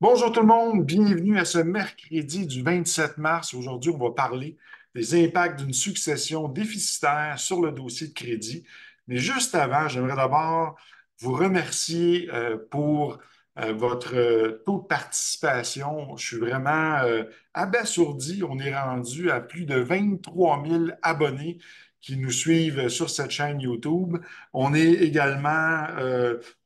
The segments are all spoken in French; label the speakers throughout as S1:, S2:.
S1: Bonjour tout le monde, bienvenue à ce mercredi du 27 mars. Aujourd'hui, on va parler des impacts d'une succession déficitaire sur le dossier de crédit. Mais juste avant, j'aimerais d'abord vous remercier pour votre taux de participation. Je suis vraiment abasourdi. On est rendu à plus de 23 000 abonnés qui nous suivent sur cette chaîne YouTube. On est également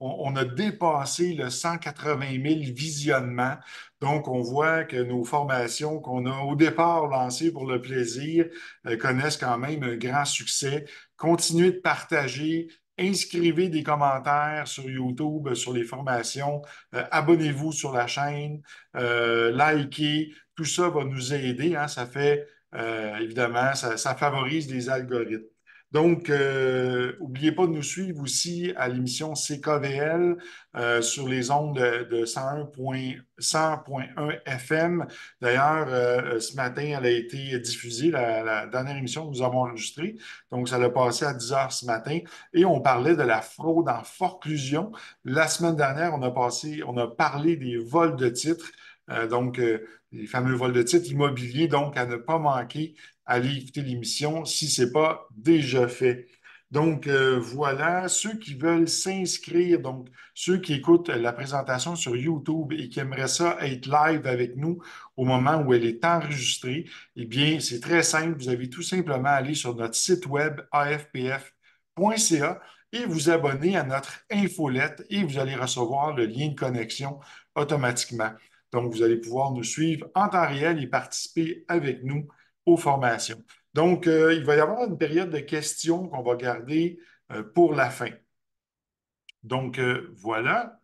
S1: on a dépassé le 180 000 visionnements. Donc, on voit que nos formations qu'on a au départ lancées pour le plaisir connaissent quand même un grand succès. Continuez de partager. Inscrivez des commentaires sur YouTube, sur les formations. Abonnez-vous sur la chaîne. Likez. Tout ça va nous aider, hein. Ça fait, évidemment, ça favorise les algorithmes. Donc, n'oubliez pas de nous suivre aussi à l'émission CKVL sur les ondes de 100.1 FM. D'ailleurs, ce matin, elle a été diffusée, la dernière émission que nous avons enregistrée. Donc, ça l'a passé à 10 heures ce matin. Et on parlait de la fraude en forclusion. La semaine dernière, on a parlé des vols de titres. Les fameux vols de titres immobiliers. Donc, à ne pas manquer, allez écouter l'émission si ce n'est pas déjà fait. Donc, voilà, ceux qui veulent s'inscrire, donc ceux qui écoutent la présentation sur YouTube et qui aimeraient ça être live avec nous au moment où elle est enregistrée, eh bien, c'est très simple. Vous avez tout simplement à aller sur notre site web afpf.ca et vous abonner à notre infolette et vous allez recevoir le lien de connexion automatiquement. Donc, vous allez pouvoir nous suivre en temps réel et participer avec nous aux formations. Donc, il va y avoir une période de questions qu'on va garder pour la fin. Donc, voilà,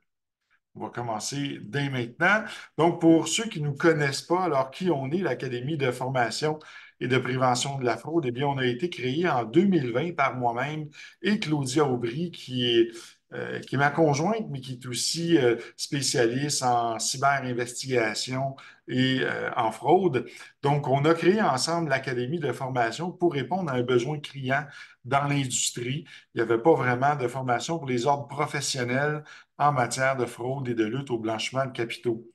S1: on va commencer dès maintenant. Donc, pour ceux qui ne nous connaissent pas, alors qui on est, l'Académie de formation et de prévention de la fraude, eh bien, on a été créé en 2020 par moi-même et Claudia Aubry, qui est ma conjointe, mais qui est aussi spécialiste en cyberinvestigation et en fraude. Donc, on a créé ensemble l'Académie de formation pour répondre à un besoin criant dans l'industrie. Il n'y avait pas vraiment de formation pour les ordres professionnels en matière de fraude et de lutte au blanchiment de capitaux.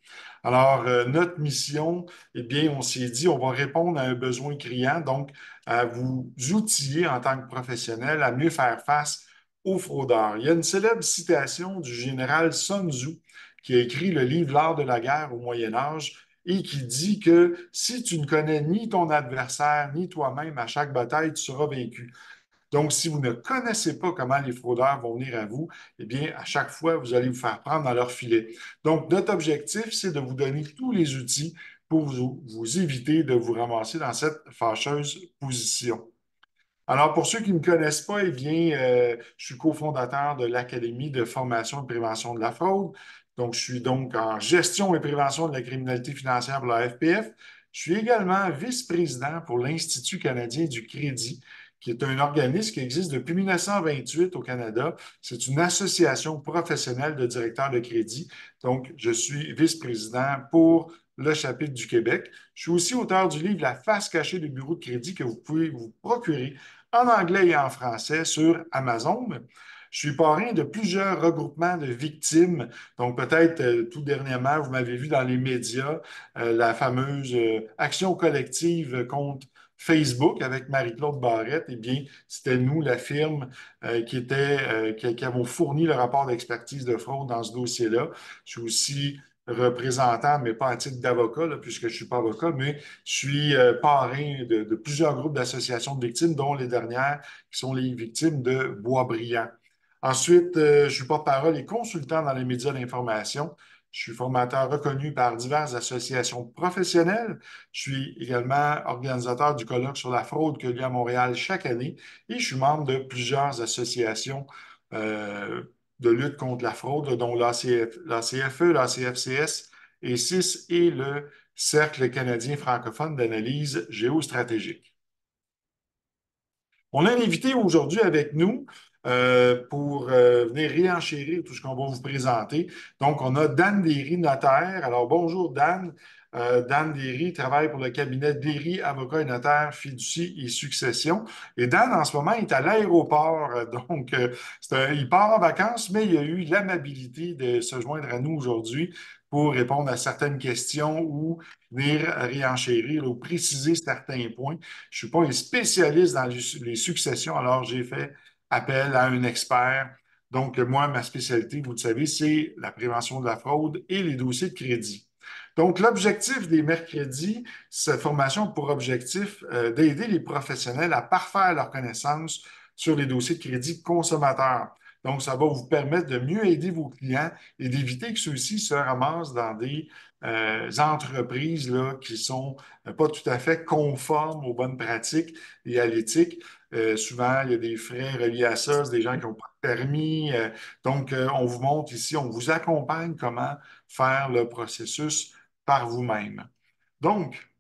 S1: Alors, notre mission, eh bien, on s'est dit, on va répondre à un besoin criant, donc à vous outiller en tant que professionnel à mieux faire face aux fraudeurs. Il y a une célèbre citation du général Sun Tzu qui a écrit le livre L'art de la guerre au Moyen Âge et qui dit que si tu ne connais ni ton adversaire ni toi-même à chaque bataille, tu seras vaincu. Donc, si vous ne connaissez pas comment les fraudeurs vont venir à vous, eh bien, à chaque fois, vous allez vous faire prendre dans leur filet. Donc, notre objectif, c'est de vous donner tous les outils pour vous éviter de vous ramasser dans cette fâcheuse position. Alors, pour ceux qui ne me connaissent pas, eh bien, je suis cofondateur de l'Académie de formation et de prévention de la fraude. Donc, je suis donc en gestion et prévention de la criminalité financière pour la FPF. Je suis également vice-président pour l'Institut canadien du crédit, qui est un organisme qui existe depuis 1928 au Canada. C'est une association professionnelle de directeurs de crédit. Donc, je suis vice-président pour le chapitre du Québec. Je suis aussi auteur du livre La face cachée des bureaux de crédit que vous pouvez vous procurer en anglais et en français sur Amazon. Je suis parrain de plusieurs regroupements de victimes. Donc, peut-être tout dernièrement, vous m'avez vu dans les médias, la fameuse action collective contre Facebook avec Marie-Claude Barrette. Eh bien, c'était nous, la firme, qui avons fourni le rapport d'expertise de fraude dans ce dossier-là. Je suis aussi représentant, mais pas à titre d'avocat, là, puisque je ne suis pas avocat, mais je suis parrain de plusieurs groupes d'associations de victimes, dont les dernières qui sont les victimes de Boisbriand. Ensuite, je suis porte-parole et consultant dans les médias d'information. Je suis formateur reconnu par diverses associations professionnelles. Je suis également organisateur du colloque sur la fraude qui a lieu à Montréal chaque année et je suis membre de plusieurs associations euh, de lutte contre la fraude, dont l'ACFE, l'ACFCS et CIS et le Cercle canadien francophone d'analyse géostratégique. On a un invité aujourd'hui avec nous. pour venir réenchérir tout ce qu'on va vous présenter. Donc, on a Dan Derry, notaire. Alors, bonjour Dan. Dan Derry travaille pour le cabinet Derry, avocat et notaire, fiducie et succession. Et Dan, en ce moment, est à l'aéroport. Donc, il part en vacances, mais il a eu l'amabilité de se joindre à nous aujourd'hui pour répondre à certaines questions ou venir réenchérir ou préciser certains points. Je ne suis pas un spécialiste dans les successions, alors j'ai fait appel à un expert. Donc, moi, ma spécialité, vous le savez, c'est la prévention de la fraude et les dossiers de crédit. Donc, l'objectif des mercredis, cette formation a pour objectif d'aider les professionnels à parfaire leurs connaissances sur les dossiers de crédit consommateurs. Donc, ça va vous permettre de mieux aider vos clients et d'éviter que ceux-ci se ramassent dans des entreprises là, qui sont pas tout à fait conformes aux bonnes pratiques et à l'éthique. Souvent, il y a des frais reliés à ça, c'est des gens qui n'ont pas de permis. Donc, on vous montre ici, on vous accompagne comment faire le processus par vous-même. Donc,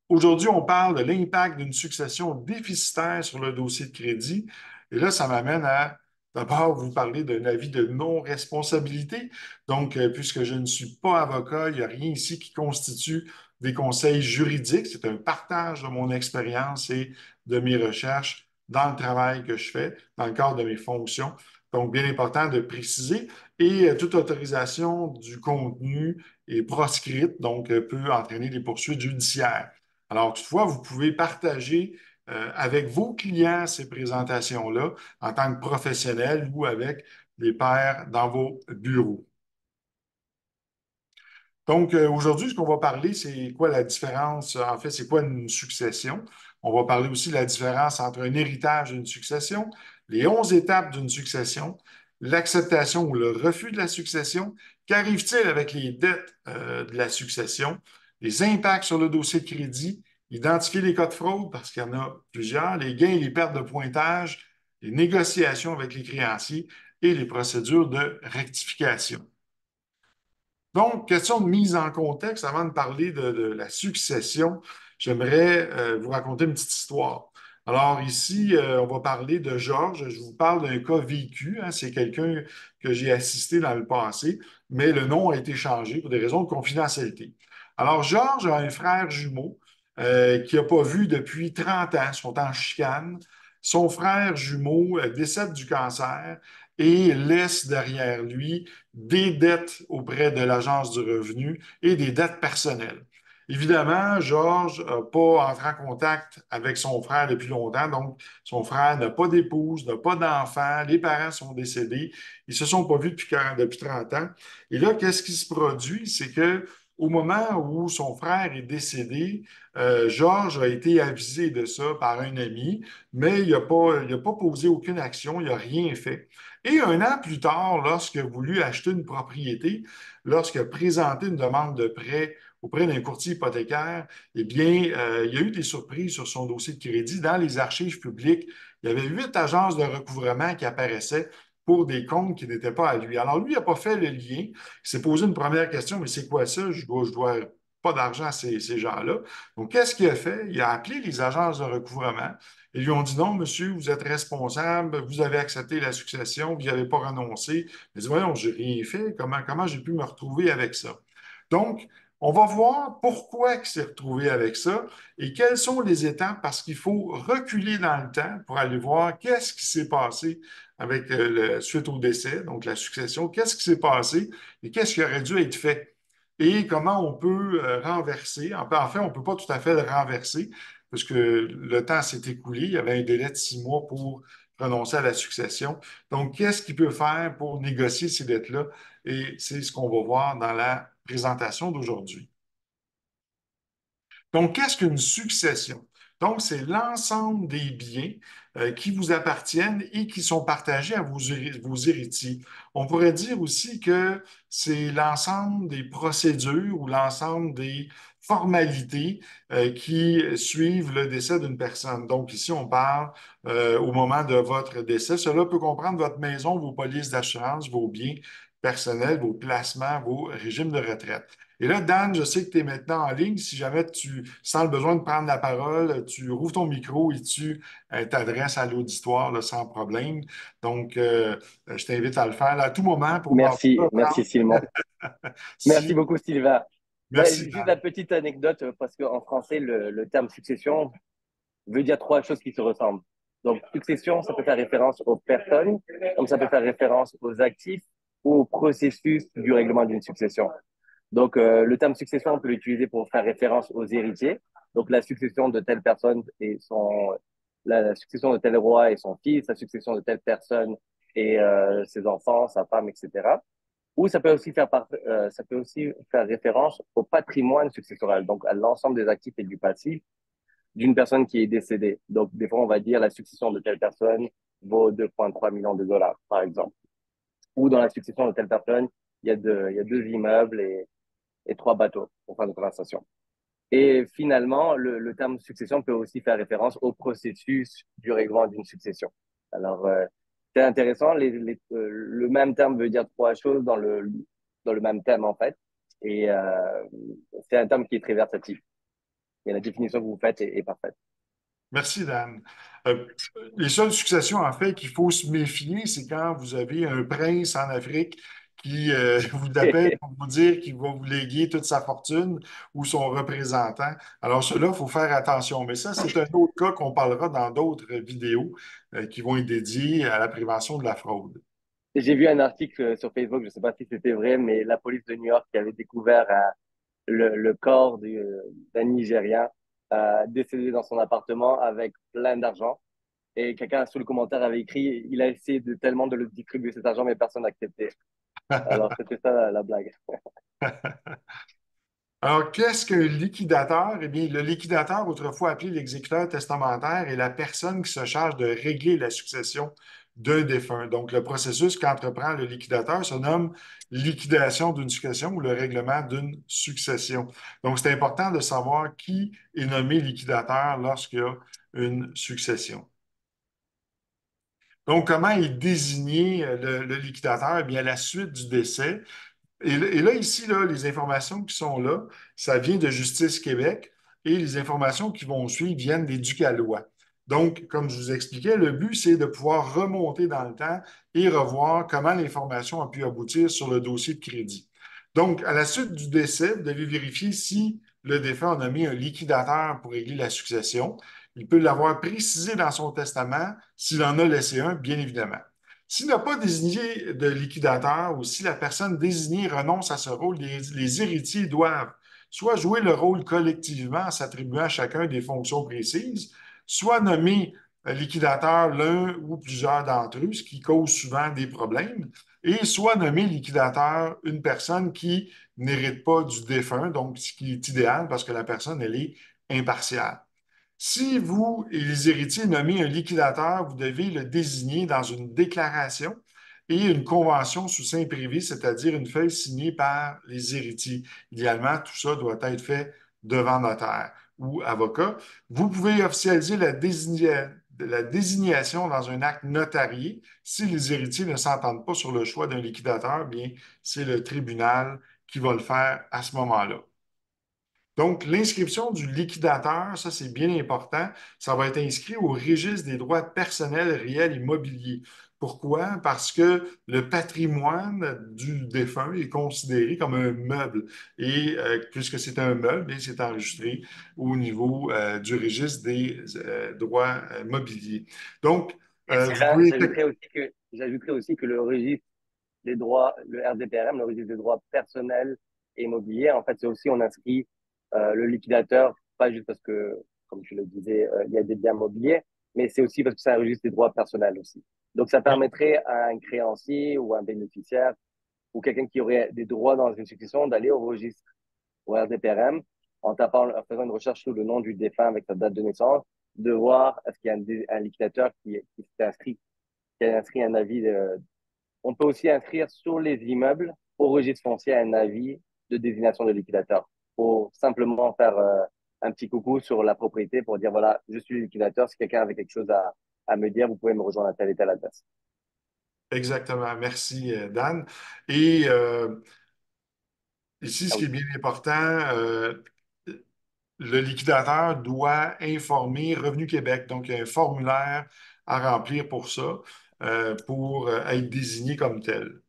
S1: aujourd'hui, on parle de l'impact d'une succession déficitaire sur le dossier de crédit. Et là, ça m'amène à d'abord vous parler d'un avis de non-responsabilité. Donc, puisque je ne suis pas avocat, il n'y a rien ici qui constitue des conseils juridiques. C'est un partage de mon expérience et de mes recherches dans le travail que je fais, dans le cadre de mes fonctions. Donc, bien important de préciser. Et toute autorisation du contenu est proscrite, donc peut entraîner des poursuites judiciaires. Alors, toutefois, vous pouvez partager avec vos clients ces présentations-là en tant que professionnel ou avec des pairs dans vos bureaux. Donc, aujourd'hui, ce qu'on va parler, c'est quoi la différence? En fait, c'est quoi une succession? On va parler aussi de la différence entre un héritage et une succession, les 11 étapes d'une succession, l'acceptation ou le refus de la succession, qu'arrive-t-il avec les dettes de la succession, les impacts sur le dossier de crédit, identifier les cas de fraude, parce qu'il y en a plusieurs, les gains et les pertes de pointage, les négociations avec les créanciers et les procédures de rectification. Donc, question de mise en contexte, avant de parler de la succession, j'aimerais vous raconter une petite histoire. Alors ici, on va parler de Georges. Je vous parle d'un cas vécu, hein. C'est quelqu'un que j'ai assisté dans le passé, mais le nom a été changé pour des raisons de confidentialité. Alors, Georges a un frère jumeau qu'il n'a pas vu depuis 30 ans. Ils sont en chicane. Son frère jumeau décède du cancer et laisse derrière lui des dettes auprès de l'Agence du revenu et des dettes personnelles. Évidemment, Georges n'a pas entré en contact avec son frère depuis longtemps, donc son frère n'a pas d'épouse, n'a pas d'enfant, les parents sont décédés, ils ne se sont pas vus depuis 30 ans. Et là, qu'est-ce qui se produit? C'est que au moment où son frère est décédé, Georges a été avisé de ça par un ami, mais il a pas posé aucune action, il n'a rien fait. Et un an plus tard, lorsqu'il a voulu acheter une propriété, lorsqu'il a présenté une demande de prêt auprès d'un courtier hypothécaire, eh bien, il y a eu des surprises sur son dossier de crédit. Dans les archives publiques, il y avait 8 agences de recouvrement qui apparaissaient pour des comptes qui n'étaient pas à lui. Alors, lui, il n'a pas fait le lien. Il s'est posé une première question, mais c'est quoi ça? Je dois pas d'argent à ces gens-là. Donc, qu'est-ce qu'il a fait? Il a appelé les agences de recouvrement. Ils lui ont dit non, monsieur, vous êtes responsable, vous avez accepté la succession, vous n'y avez pas renoncé. Il dit, voyons, j'ai rien fait, comment j'ai pu me retrouver avec ça? Donc, on va voir pourquoi il s'est retrouvé avec ça et quelles sont les étapes, parce qu'il faut reculer dans le temps pour aller voir qu'est-ce qui s'est passé avec suite au décès, donc la succession, qu'est-ce qui s'est passé et qu'est-ce qui aurait dû être fait et comment on peut renverser. En fait, on ne peut pas tout à fait le renverser parce que le temps s'est écoulé. Il y avait un délai de 6 mois pour renoncer à la succession. Donc, qu'est-ce qu'il peut faire pour négocier ces dettes-là? Et c'est ce qu'on va voir dans la présentation d'aujourd'hui. Donc, qu'est-ce qu'une succession? Donc, c'est l'ensemble des biens qui vous appartiennent et qui sont partagés à vos héritiers. On pourrait dire aussi que c'est l'ensemble des procédures ou l'ensemble des formalités qui suivent le décès d'une personne. Donc ici, on parle au moment de votre décès. Cela peut comprendre votre maison, vos polices d'assurance, vos biens personnels, vos placements, vos régimes de retraite. Et là, Dan, je sais que tu es maintenant en ligne. Si jamais tu sens le besoin de prendre la parole, tu rouvres ton micro et tu t'adresses à l'auditoire là, sans problème. Donc, je t'invite à le faire là, à tout moment pour m'en
S2: Merci
S1: reprendre
S2: Simon. Merci
S1: si.
S2: beaucoup Sylvain.
S1: Merci,
S2: Ouais, juste la
S1: Dan.
S2: petite anecdote, parce qu'en français, le terme succession veut dire trois choses qui se ressemblent. Donc, succession, ça peut faire référence aux personnes, comme ça peut faire référence aux actifs ou au processus du règlement d'une succession. Donc, le terme succession, on peut l'utiliser pour faire référence aux héritiers. Donc, la succession de telle personne et la succession de tel roi et son fils, la succession de telle personne et ses enfants, sa femme, etc. Ou ça peut aussi faire référence au patrimoine successoral, donc à l'ensemble des actifs et du passif d'une personne qui est décédée. Donc, des fois, on va dire la succession de telle personne vaut 2,3 millions de dollars, par exemple. Ou dans la succession de telle personne, il y a deux immeubles et trois bateaux pour faire une conversation. Et finalement, le terme succession peut aussi faire référence au processus du règlement d'une succession. Alors, c'est intéressant. Le même terme veut dire trois choses dans le même thème, en fait. Et c'est un terme qui est très versatile. Et la définition que vous faites est parfaite.
S1: Merci, Dan. Euh, les seules successions, en fait, qu'il faut se méfier, c'est quand vous avez un prince en Afrique qui vous appelle pour vous dire qu'il va vous léguer toute sa fortune ou son représentant. Alors, cela, il faut faire attention. Mais ça, c'est un autre cas qu'on parlera dans d'autres vidéos qui vont être dédiées à la prévention de la fraude.
S2: J'ai vu un article sur Facebook, je ne sais pas si c'était vrai, mais la police de New York qui avait découvert le corps d'un Nigérien décédé dans son appartement avec plein d'argent. Et quelqu'un sous le commentaire avait écrit, il a essayé tellement de le distribuer cet argent, mais personne n'a accepté. Alors c'était ça la blague.
S1: Alors, qu'est-ce qu'un liquidateur? Eh bien, le liquidateur, autrefois appelé l'exécuteur testamentaire, est la personne qui se charge de régler la succession d'un défunt. Donc, le processus qu'entreprend le liquidateur se nomme liquidation d'une succession ou le règlement d'une succession. Donc, c'est important de savoir qui est nommé liquidateur lorsqu'il y a une succession. Donc, comment est désigné le liquidateur? Eh bien, à la suite du décès, et là, ici, là, les informations qui sont là, ça vient de Justice Québec et les informations qui vont suivre viennent des Ducalois. Donc, comme je vous expliquais, le but, c'est de pouvoir remonter dans le temps et revoir comment l'information a pu aboutir sur le dossier de crédit. Donc, à la suite du décès, vous devez vérifier si le défunt a nommé un liquidateur pour régler la succession. Il peut l'avoir précisé dans son testament s'il en a laissé un, bien évidemment. S'il n'a pas désigné de liquidateur ou si la personne désignée renonce à ce rôle, les héritiers doivent soit jouer le rôle collectivement en s'attribuant à chacun des fonctions précises, soit nommer liquidateur l'un ou plusieurs d'entre eux, ce qui cause souvent des problèmes, et soit nommer liquidateur une personne qui n'hérite pas du défunt, donc ce qui est idéal parce que la personne, elle est impartiale. Si vous et les héritiers nommez un liquidateur, vous devez le désigner dans une déclaration et une convention sous seing privé, c'est-à-dire une feuille signée par les héritiers. Idéalement, tout ça doit être fait devant notaire ou avocat. Vous pouvez officialiser la désignation dans un acte notarié. Si les héritiers ne s'entendent pas sur le choix d'un liquidateur, bien, c'est le tribunal qui va le faire à ce moment-là. Donc, l'inscription du liquidateur, ça c'est bien important, ça va être inscrit au registre des droits personnels réels immobiliers. Pourquoi? Parce que le patrimoine du défunt est considéré comme un meuble. Et puisque c'est un meuble, bien, c'est enregistré au niveau du registre des droits mobiliers. Donc,
S2: Et
S1: vous
S2: Sylvain,
S1: pouvez...
S2: j'ajouterais aussi que le registre des droits, le RDPRM, le registre des droits personnels et immobiliers, en fait, c'est aussi, on inscrit le liquidateur, pas juste parce que, comme je le disais, il y a des biens mobiliers, mais c'est aussi parce que c'est un registre des droits personnels aussi. Donc, ça
S1: Oui,
S2: permettrait à un créancier ou un bénéficiaire ou quelqu'un qui aurait des droits dans une succession d'aller au registre, au RDPRM, en faisant une recherche sous le nom du défunt avec sa date de naissance, de voir est-ce qu'il y a un liquidateur qui s'est inscrit, qui a inscrit un avis on peut aussi inscrire sur les immeubles au registre foncier un avis de désignation de liquidateur. ou simplement faire un petit coucou sur la propriété pour dire, voilà, je suis liquidateur, si quelqu'un avait quelque chose à me dire, vous pouvez me rejoindre à telle et telle adresse.
S1: Exactement. Merci, Dan. Et ici, ce
S2: Ah
S1: qui
S2: oui.
S1: est bien important, le liquidateur doit informer Revenu Québec. Donc, il y a un formulaire à remplir pour ça, pour être désigné comme tel.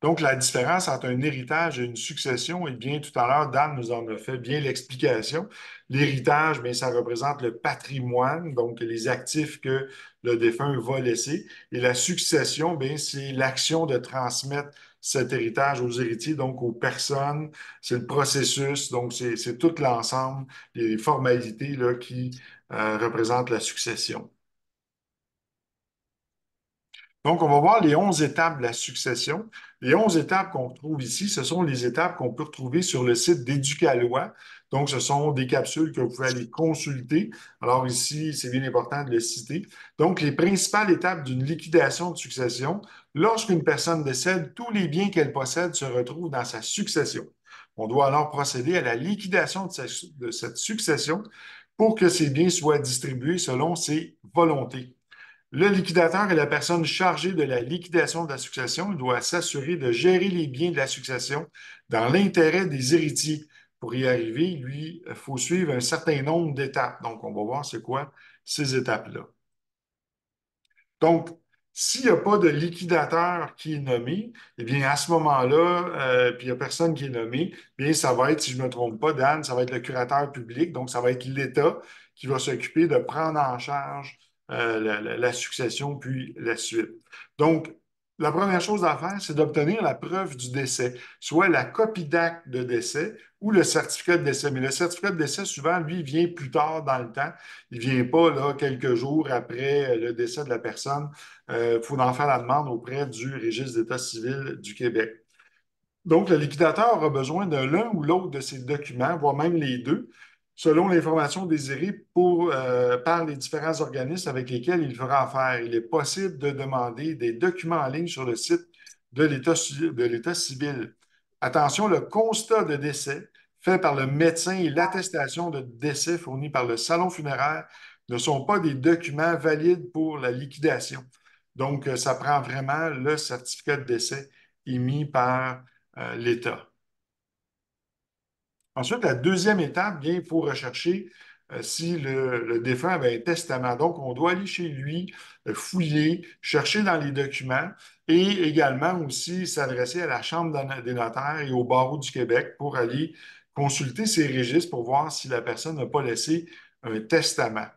S1: Donc, la différence entre un héritage et une succession, eh bien, tout à l'heure, Dan nous en a fait bien l'explication. L'héritage, bien, ça représente le patrimoine, donc les actifs que le défunt va laisser. Et la succession, bien, c'est l'action de transmettre cet héritage aux héritiers, donc aux personnes. C'est le processus, donc c'est tout l'ensemble des formalités là, qui représentent la succession. Donc, on va voir les 11 étapes de la succession. Les 11 étapes qu'on retrouve ici, ce sont les étapes qu'on peut retrouver sur le site d'Éducalois. Donc, ce sont des capsules que vous pouvez aller consulter. Alors ici, c'est bien important de le citer. Donc, les principales étapes d'une liquidation de succession, lorsqu'une personne décède, tous les biens qu'elle possède se retrouvent dans sa succession. On doit alors procéder à la liquidation de cette succession pour que ces biens soient distribués selon ses volontés. Le liquidateur est la personne chargée de la liquidation de la succession. Il doit s'assurer de gérer les biens de la succession dans l'intérêt des héritiers. Pour y arriver, lui, il faut suivre un certain nombre d'étapes. Donc, on va voir c'est quoi ces étapes-là. Donc, s'il n'y a pas de liquidateur qui est nommé, eh bien, à ce moment-là, puis il n'y a personne qui est nommé, eh bien, ça va être, si je ne me trompe pas, Dan, ça va être le curateur public, donc ça va être l'État qui va s'occuper de prendre en charge la succession puis la suite. Donc, la première chose à faire, c'est d'obtenir la preuve du décès, soit la copie d'acte de décès ou le certificat de décès. Mais le certificat de décès, souvent, lui, vient plus tard dans le temps. Il ne vient pas là, quelques jours après le décès de la personne. Il faut en faire la demande auprès du registre d'état civil du Québec. Donc, le liquidateur aura besoin de l'un ou l'autre de ces documents, voire même les deux, selon l'information désirée par les différents organismes avec lesquels il fera affaire. Il est possible de demander des documents en ligne sur le site de l'État civil. Attention, le constat de décès fait par le médecin et l'attestation de décès fournie par le salon funéraire ne sont pas des documents valides pour la liquidation. Donc, ça prend vraiment le certificat de décès émis par l'État. Ensuite, la deuxième étape, bien, il faut rechercher si le défunt avait un testament. Donc, on doit aller chez lui, fouiller, chercher dans les documents et également aussi s'adresser à la Chambre des notaires et au barreau du Québec pour aller consulter ces registres pour voir si la personne n'a pas laissé un testament.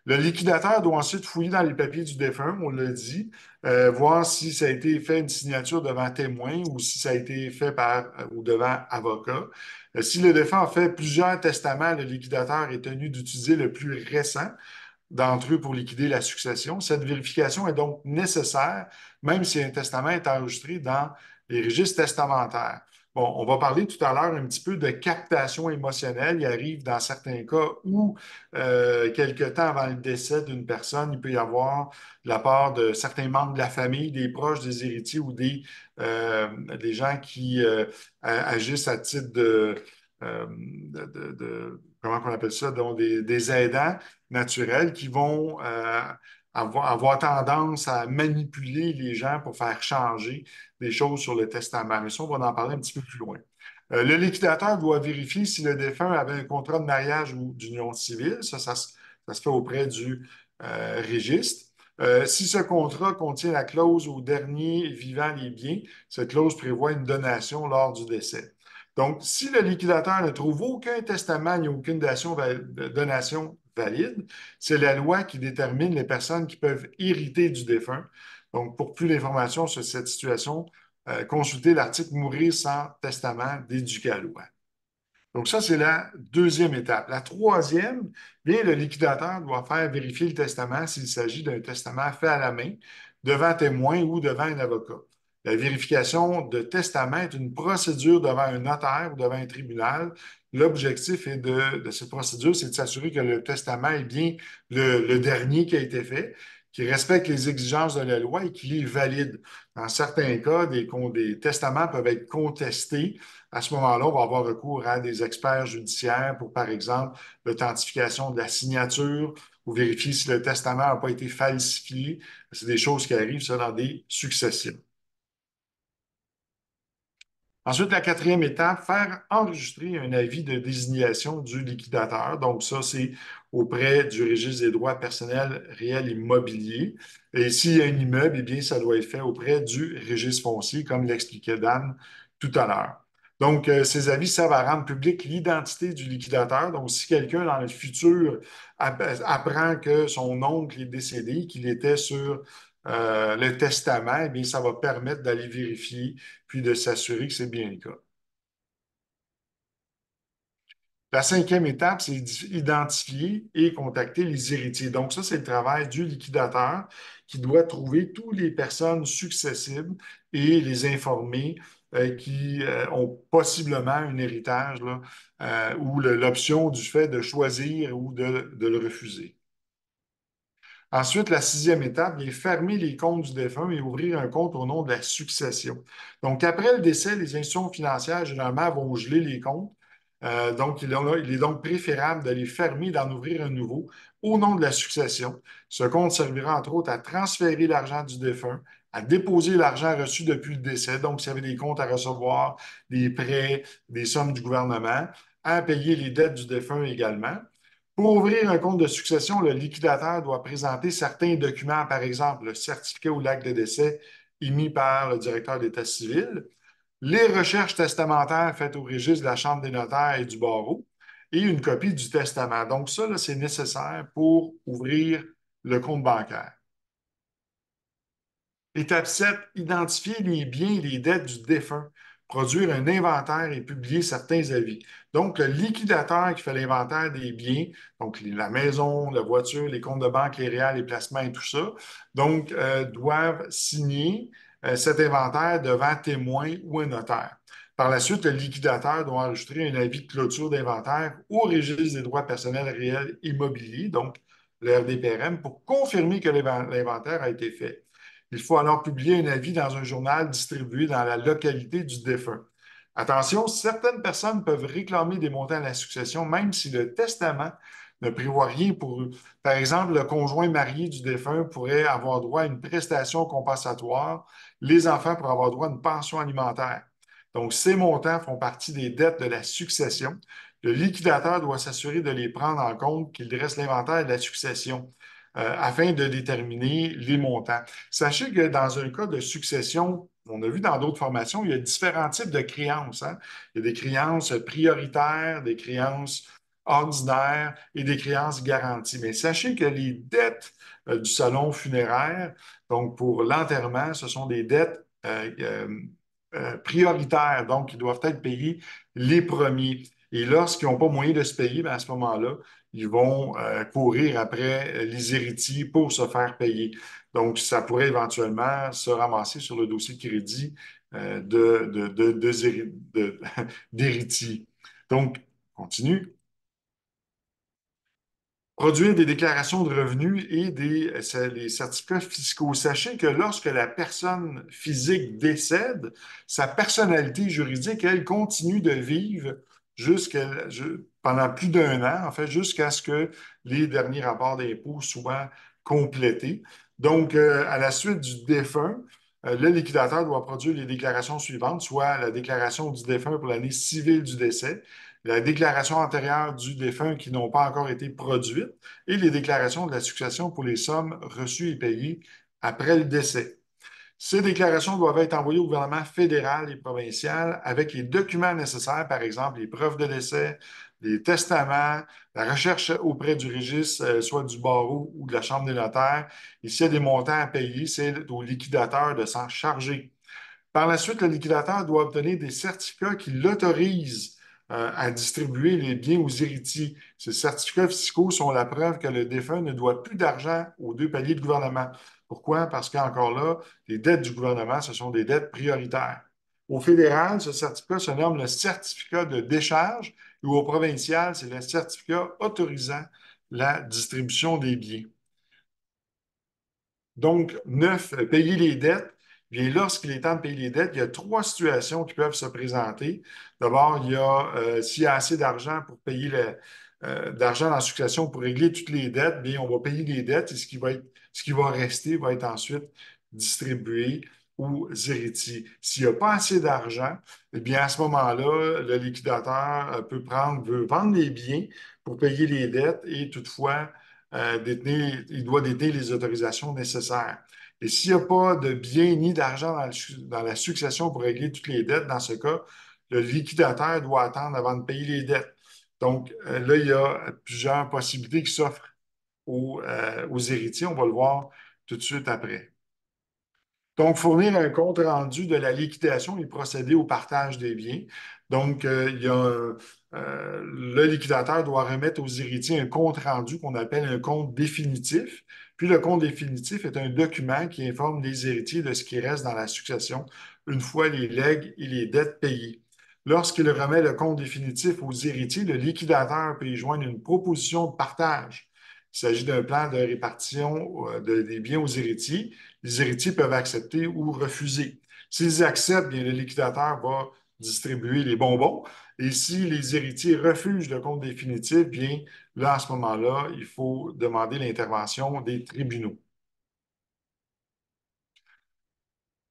S1: Le liquidateur doit ensuite fouiller dans les papiers du défunt, on l'a dit, voir si ça a été fait une signature devant témoin ou si ça a été fait par ou devant avocat. Si le défunt a fait plusieurs testaments, le liquidateur est tenu d'utiliser le plus récent d'entre eux pour liquider la succession. Cette vérification est donc nécessaire, même si un testament est enregistré dans les registres testamentaires. Bon, on va parler tout à l'heure un petit peu de captation émotionnelle. Il arrive dans certains cas où, quelque temps avant le décès d'une personne, il peut y avoir de la part de certains membres de la famille, des proches des héritiers ou des gens qui agissent à titre comment on appelle ça, donc des aidants naturels qui vont avoir tendance à manipuler les gens pour faire changer des choses sur le testament. Mais ça, on va en parler un petit peu plus loin. Le liquidateur doit vérifier si le défunt avait un contrat de mariage ou d'union civile. Ça se fait auprès du registre. Si ce contrat contient la clause au dernier vivant les biens, cette clause prévoit une donation lors du décès. Donc, si le liquidateur ne trouve aucun testament ni aucune donation valide, c'est la loi qui détermine les personnes qui peuvent hériter du défunt. Donc, pour plus d'informations sur cette situation, consultez l'article Mourir sans testament d'Éducalois. Donc, ça, c'est la deuxième étape. La troisième, bien, le liquidateur doit faire vérifier le testament s'il s'agit d'un testament fait à la main, devant témoin ou devant un avocat. La vérification de testament est une procédure devant un notaire ou devant un tribunal. L'objectif de cette procédure, c'est de s'assurer que le testament est bien le dernier qui a été fait, qui respecte les exigences de la loi et qui les valide. Dans certains cas, des testaments peuvent être contestés. À ce moment-là, on va avoir recours à des experts judiciaires pour, par exemple, l'authentification de la signature ou vérifier si le testament n'a pas été falsifié. C'est des choses qui arrivent, ça, dans des successions. Ensuite, la quatrième étape, faire enregistrer un avis de désignation du liquidateur. Donc, ça, c'est auprès du registre des droits personnels réels immobiliers. Et s'il y a un immeuble, eh bien, ça doit être fait auprès du registre foncier, comme l'expliquait Dan tout à l'heure. Donc, ces avis servent à rendre publique l'identité du liquidateur. Donc, si quelqu'un dans le futur apprend que son oncle est décédé, qu'il était sur le testament, eh bien, ça va permettre d'aller vérifier puis de s'assurer que c'est bien le cas. La cinquième étape, c'est identifier et contacter les héritiers. Donc, ça, c'est le travail du liquidateur qui doit trouver toutes les personnes successibles et les informer qui ont possiblement un héritage là, ou l'option du fait de choisir ou de le refuser. Ensuite, la sixième étape, il est fermer les comptes du défunt et ouvrir un compte au nom de la succession. Donc, après le décès, les institutions financières, généralement, vont geler les comptes. Donc, il est donc préférable de les fermer et d'en ouvrir un nouveau au nom de la succession. Ce compte servira, entre autres, à transférer l'argent du défunt, à déposer l'argent reçu depuis le décès. Donc, s'il y avait des comptes à recevoir, des prêts, des sommes du gouvernement, à payer les dettes du défunt également. Pour ouvrir un compte de succession, le liquidateur doit présenter certains documents, par exemple le certificat ou l'acte de décès émis par le directeur d'État civil, les recherches testamentaires faites au registre de la Chambre des notaires et du barreau, et une copie du testament. Donc ça, là, c'est nécessaire pour ouvrir le compte bancaire. Étape 7, identifier les biens et les dettes du défunt, produire un inventaire et publier certains avis. Donc, le liquidateur qui fait l'inventaire des biens, donc la maison, la voiture, les comptes de banque, les réels, les placements et tout ça, donc, doivent signer cet inventaire devant témoin ou un notaire. Par la suite, le liquidateur doit enregistrer un avis de clôture d'inventaire au registre des droits personnels réels immobiliers, donc le RDPRM, pour confirmer que l'inventaire a été fait. Il faut alors publier un avis dans un journal distribué dans la localité du défunt. Attention, certaines personnes peuvent réclamer des montants à la succession, même si le testament ne prévoit rien pour eux. Par exemple, le conjoint marié du défunt pourrait avoir droit à une prestation compensatoire. Les enfants pourraient avoir droit à une pension alimentaire. Donc, ces montants font partie des dettes de la succession. Le liquidateur doit s'assurer de les prendre en compte, qu'il dresse l'inventaire de la succession afin de déterminer les montants. Sachez que dans un cas de succession, on a vu dans d'autres formations, il y a différents types de créances, hein. Il y a des créances prioritaires, des créances ordinaires et des créances garanties. Mais sachez que les dettes du salon funéraire, donc pour l'enterrement, ce sont des dettes prioritaires, donc ils doivent être payés les premiers. Et lorsqu'ils n'ont pas moyen de se payer, bien, à ce moment-là, ils vont courir après les héritiers pour se faire payer. Donc, ça pourrait éventuellement se ramasser sur le dossier de crédit d'héritier. Donc, continue. Produire des déclarations de revenus et les certificats fiscaux. Sachez que lorsque la personne physique décède, sa personnalité juridique, elle continue de vivre pendant plus d'un an, en fait, jusqu'à ce que les derniers rapports d'impôts soient complétés. Donc, à la suite du défunt, le liquidateur doit produire les déclarations suivantes, soit la déclaration du défunt pour l'année civile du décès, la déclaration antérieure du défunt qui n'ont pas encore été produites et les déclarations de la succession pour les sommes reçues et payées après le décès. Ces déclarations doivent être envoyées au gouvernement fédéral et provincial avec les documents nécessaires, par exemple les preuves de décès, les testaments, la recherche auprès du registre, soit du barreau ou de la Chambre des notaires. Et s'il y a des montants à payer, c'est au liquidateur de s'en charger. Par la suite, le liquidateur doit obtenir des certificats qui l'autorisent à distribuer les biens aux héritiers. Ces certificats fiscaux sont la preuve que le défunt ne doit plus d'argent aux deux paliers de gouvernement. Pourquoi? Parce qu'encore là, les dettes du gouvernement, ce sont des dettes prioritaires. Au fédéral, ce certificat se nomme le certificat de décharge et au provincial, c'est le certificat autorisant la distribution des biens. Donc, 9, payer les dettes. Bien, lorsqu'il est temps de payer les dettes, il y a trois situations qui peuvent se présenter. D'abord, il y a, s'il y a assez d'argent pour payer d'argent dans la succession pour régler toutes les dettes, bien, on va payer les dettes et ce qui va rester va être ensuite distribué aux héritiers. S'il n'y a pas assez d'argent, eh bien, à ce moment-là, le liquidateur veut vendre les biens pour payer les dettes et toutefois, il doit détenir les autorisations nécessaires. Et s'il n'y a pas de biens ni d'argent dans la succession pour régler toutes les dettes, dans ce cas, le liquidateur doit attendre avant de payer les dettes. Donc, là, il y a plusieurs possibilités qui s'offrent aux héritiers. On va le voir tout de suite après. Donc, fournir un compte rendu de la liquidation et procéder au partage des biens. Donc, le liquidateur doit remettre aux héritiers un compte rendu qu'on appelle un compte définitif. Puis, le compte définitif est un document qui informe les héritiers de ce qui reste dans la succession une fois les legs et les dettes payés. Lorsqu'il remet le compte définitif aux héritiers, le liquidateur peut y joindre une proposition de partage. Il s'agit d'un plan de répartition des biens aux héritiers. Les héritiers peuvent accepter ou refuser. S'ils acceptent, bien, le liquidateur va distribuer les bonbons. Et si les héritiers refusent le compte définitif, bien, là, à ce moment-là, il faut demander l'intervention des tribunaux.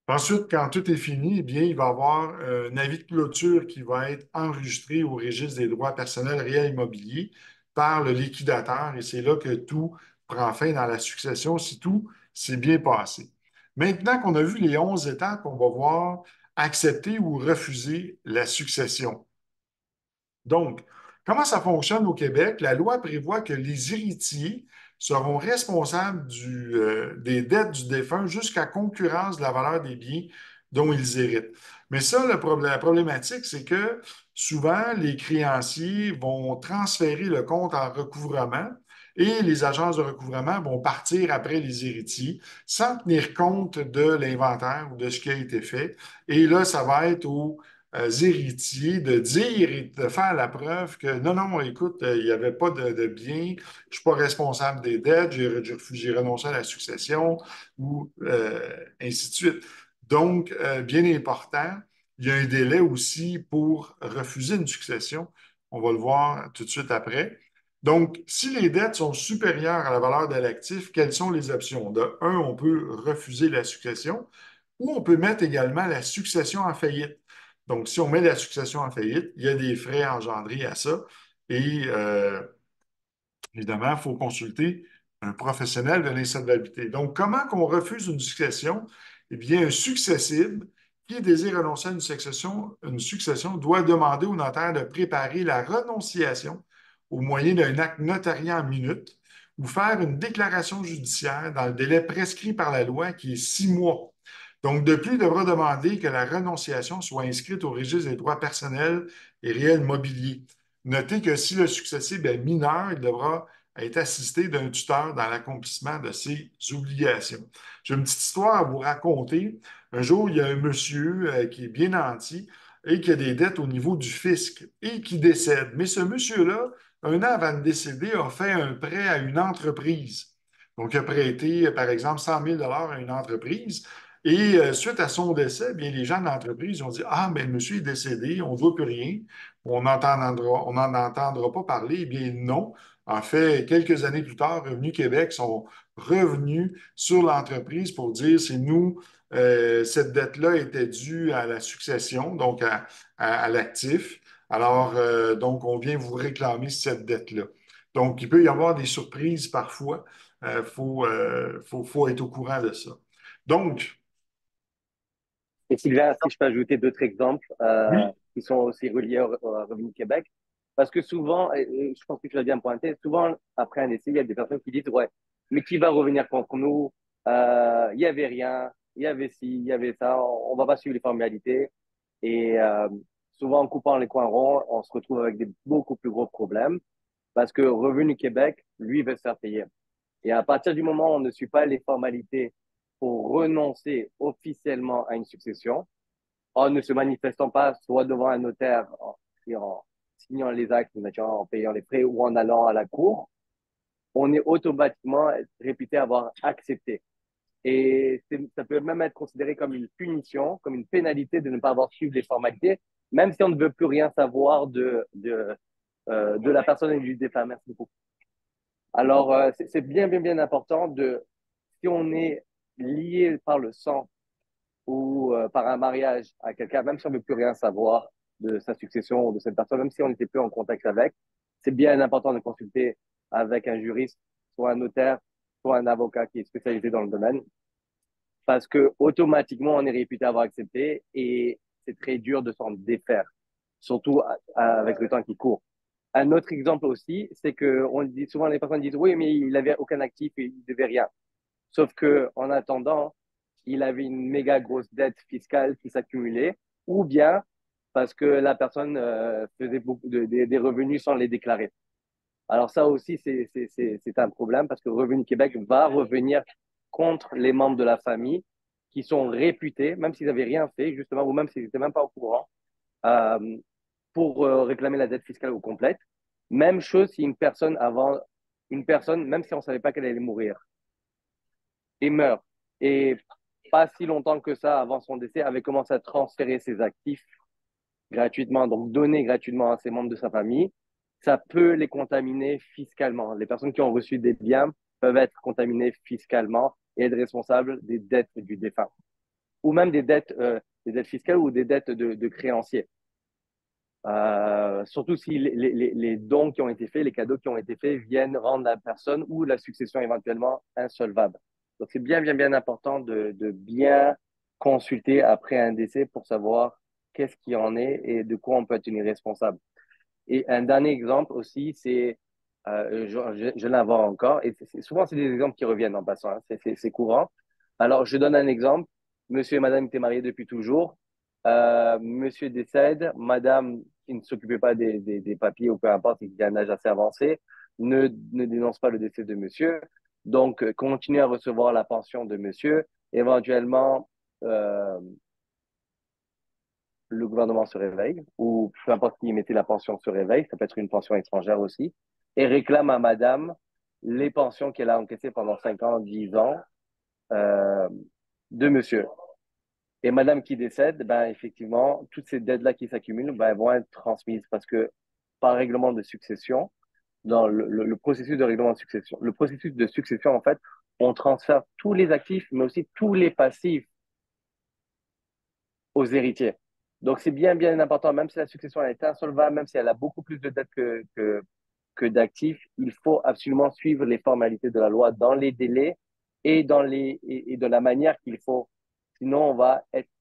S1: Ensuite, quand tout est fini, eh bien, il va y avoir un avis de clôture qui va être enregistré au registre des droits personnels réels immobiliers par le liquidateur et c'est là que tout prend fin dans la succession si tout s'est bien passé. Maintenant qu'on a vu les 11 étapes, on va voir accepter ou refuser la succession. Donc, comment ça fonctionne au Québec? La loi prévoit que les héritiers seront responsables des dettes du défunt jusqu'à concurrence de la valeur des biens dont ils héritent. Mais ça, la problématique, c'est que souvent, les créanciers vont transférer le compte en recouvrement et les agences de recouvrement vont partir après les héritiers sans tenir compte de l'inventaire ou de ce qui a été fait. Et là, ça va être héritiers de dire et de faire la preuve que non, non, écoute, il n'y avait pas de bien, je ne suis pas responsable des dettes, j'ai renoncé à la succession, ou ainsi de suite. Donc, bien important, il y a un délai aussi pour refuser une succession. On va le voir tout de suite après. Donc, si les dettes sont supérieures à la valeur de l'actif, quelles sont les options? De un, on peut refuser la succession ou on peut mettre également la succession en faillite. Donc, si on met la succession en faillite, il y a des frais engendrés à ça. Et évidemment, il faut consulter un professionnel de l'insolvabilité. Donc, comment qu'on refuse une succession? Eh bien, un successible qui désire renoncer à une succession doit demander au notaire de préparer la renonciation au moyen d'un acte notarié en minutes ou faire une déclaration judiciaire dans le délai prescrit par la loi qui est 6 mois. Donc, de plus, il devra demander que la renonciation soit inscrite au registre des droits personnels et réels mobiliers. Notez que si le successible est mineur, il devra être assisté d'un tuteur dans l'accomplissement de ses obligations. J'ai une petite histoire à vous raconter. Un jour, il y a un monsieur qui est bien nanti et qui a des dettes au niveau du fisc et qui décède. Mais ce monsieur-là, un an avant de décéder, a fait un prêt à une entreprise. Donc, il a prêté, par exemple, 100 000 à une entreprise. Et suite à son décès, bien, les gens de l'entreprise ont dit, ah, mais le monsieur est décédé, on ne voit plus rien, on n'en entendra pas parler. Eh bien, non. En fait, quelques années plus tard, Revenu Québec sont revenus sur l'entreprise pour dire, c'est nous, cette dette-là était due à la succession, donc à l'actif. Alors, donc, on vient vous réclamer cette dette-là. Donc, il peut y avoir des surprises parfois. Faut être au courant de ça. Donc,
S2: Et Sylvain, si je peux ajouter d'autres exemples
S1: oui,
S2: qui sont aussi reliés au Revenu Québec, parce que souvent, et je pense que tu l'as bien pointé, souvent après un décès, il y a des personnes qui disent, ouais, mais qui va revenir contre nous? Il y avait rien, il y avait ci, il y avait ça, on va pas suivre les formalités. Et souvent, en coupant les coins ronds, on se retrouve avec des beaucoup plus gros problèmes parce que Revenu Québec, lui, veut se faire payer. Et à partir du moment où on ne suit pas les formalités pour renoncer officiellement à une succession, en ne se manifestant pas soit devant un notaire et en signant les actes, en payant les frais ou en allant à la cour, on est automatiquement réputé avoir accepté. Ça peut même être considéré comme une punition, comme une pénalité de ne pas avoir suivi les formalités, même si on ne veut plus rien savoir de la personne et du défunt. Merci beaucoup. Alors, c'est bien, bien, bien important si on est lié par le sang ou par un mariage à quelqu'un, même si on ne veut plus rien savoir de sa succession ou de cette personne, même si on n'était plus en contact avec, c'est bien important de consulter avec un juriste, soit un notaire, soit un avocat qui est spécialisé dans le domaine, parce que automatiquement on est réputé avoir accepté et c'est très dur de s'en défaire, surtout avec le temps qui court. Un autre exemple aussi, c'est que on dit souvent les personnes disent oui, mais il avait aucun actif et il devait rien. Sauf que en attendant, il avait une méga grosse dette fiscale qui s'accumulait, ou bien parce que la personne faisait des revenus sans les déclarer. Alors ça aussi, c'est un problème parce que Revenu Québec va revenir contre les membres de la famille qui sont réputés, même s'ils n'avaient rien fait, justement, ou même s'ils n'étaient même pas au courant, euh, pour réclamer la dette fiscale au complète. Même chose si une personne, même si on ne savait pas qu'elle allait mourir, et meurt, et pas si longtemps que ça, avant son décès, avait commencé à transférer ses actifs gratuitement, donc donner gratuitement à ses membres de sa famille, ça peut les contaminer fiscalement. Les personnes qui ont reçu des biens peuvent être contaminées fiscalement et être responsables des dettes du défunt, ou même des dettes fiscales ou des dettes de créanciers. Surtout si les dons qui ont été faits, les cadeaux qui ont été faits viennent rendre la personne ou la succession éventuellement insolvable. Donc, c'est bien, bien, bien important de bien consulter après un décès pour savoir qu'est-ce qui en est et de quoi on peut être tenu responsable. Et un dernier exemple aussi, je l'avais encore, et souvent c'est des exemples qui reviennent en passant, hein, c'est courant. Alors, je donne un exemple. Monsieur et madame étaient mariés depuis toujours. Monsieur décède, madame qui ne s'occupait pas des papiers ou peu importe, et qui a un âge assez avancé, ne dénonce pas le décès de monsieur, donc continue à recevoir la pension de monsieur. Éventuellement, euh, le gouvernement se réveille, ou peu importe qui mettait la pension se réveille, ça peut être une pension étrangère aussi, et réclame à madame les pensions qu'elle a encaissées pendant 5 ans, 10 ans euh, de monsieur. Et madame qui décède, ben, effectivement, toutes ces dettes-là qui s'accumulent ben, elles vont être transmises parce que par règlement de succession, dans le processus de règlement de succession, le processus de succession, en fait, on transfère tous les actifs, mais aussi tous les passifs aux héritiers. Donc, c'est bien, bien important, même si la succession elle est insolvable, même si elle a beaucoup plus de dettes que d'actifs, il faut absolument suivre les formalités de la loi dans les délais et de la manière qu'il faut. Sinon,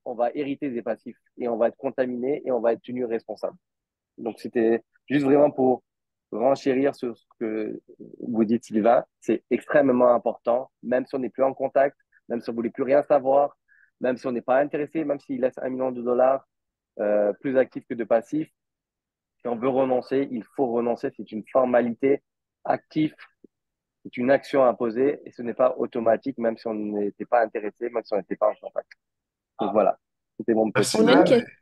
S2: on va hériter des passifs et on va être contaminé et on va être tenu responsable. Donc, c'était juste vraiment pour renchérir sur ce que vous dites, Sylvain. C'est extrêmement important, même si on n'est plus en contact, même si on ne voulait plus rien savoir, même si on n'est pas intéressé, même s'il laisse 1 million de dollars plus actifs que de passifs. Si on veut renoncer, il faut renoncer. C'est une formalité active, c'est une action à poser et ce n'est pas automatique, même si on n'était pas intéressé, même si on n'était pas en contact. Donc voilà, c'était mon
S1: Merci,
S3: On a une
S2: petit.
S1: Dan.
S3: question.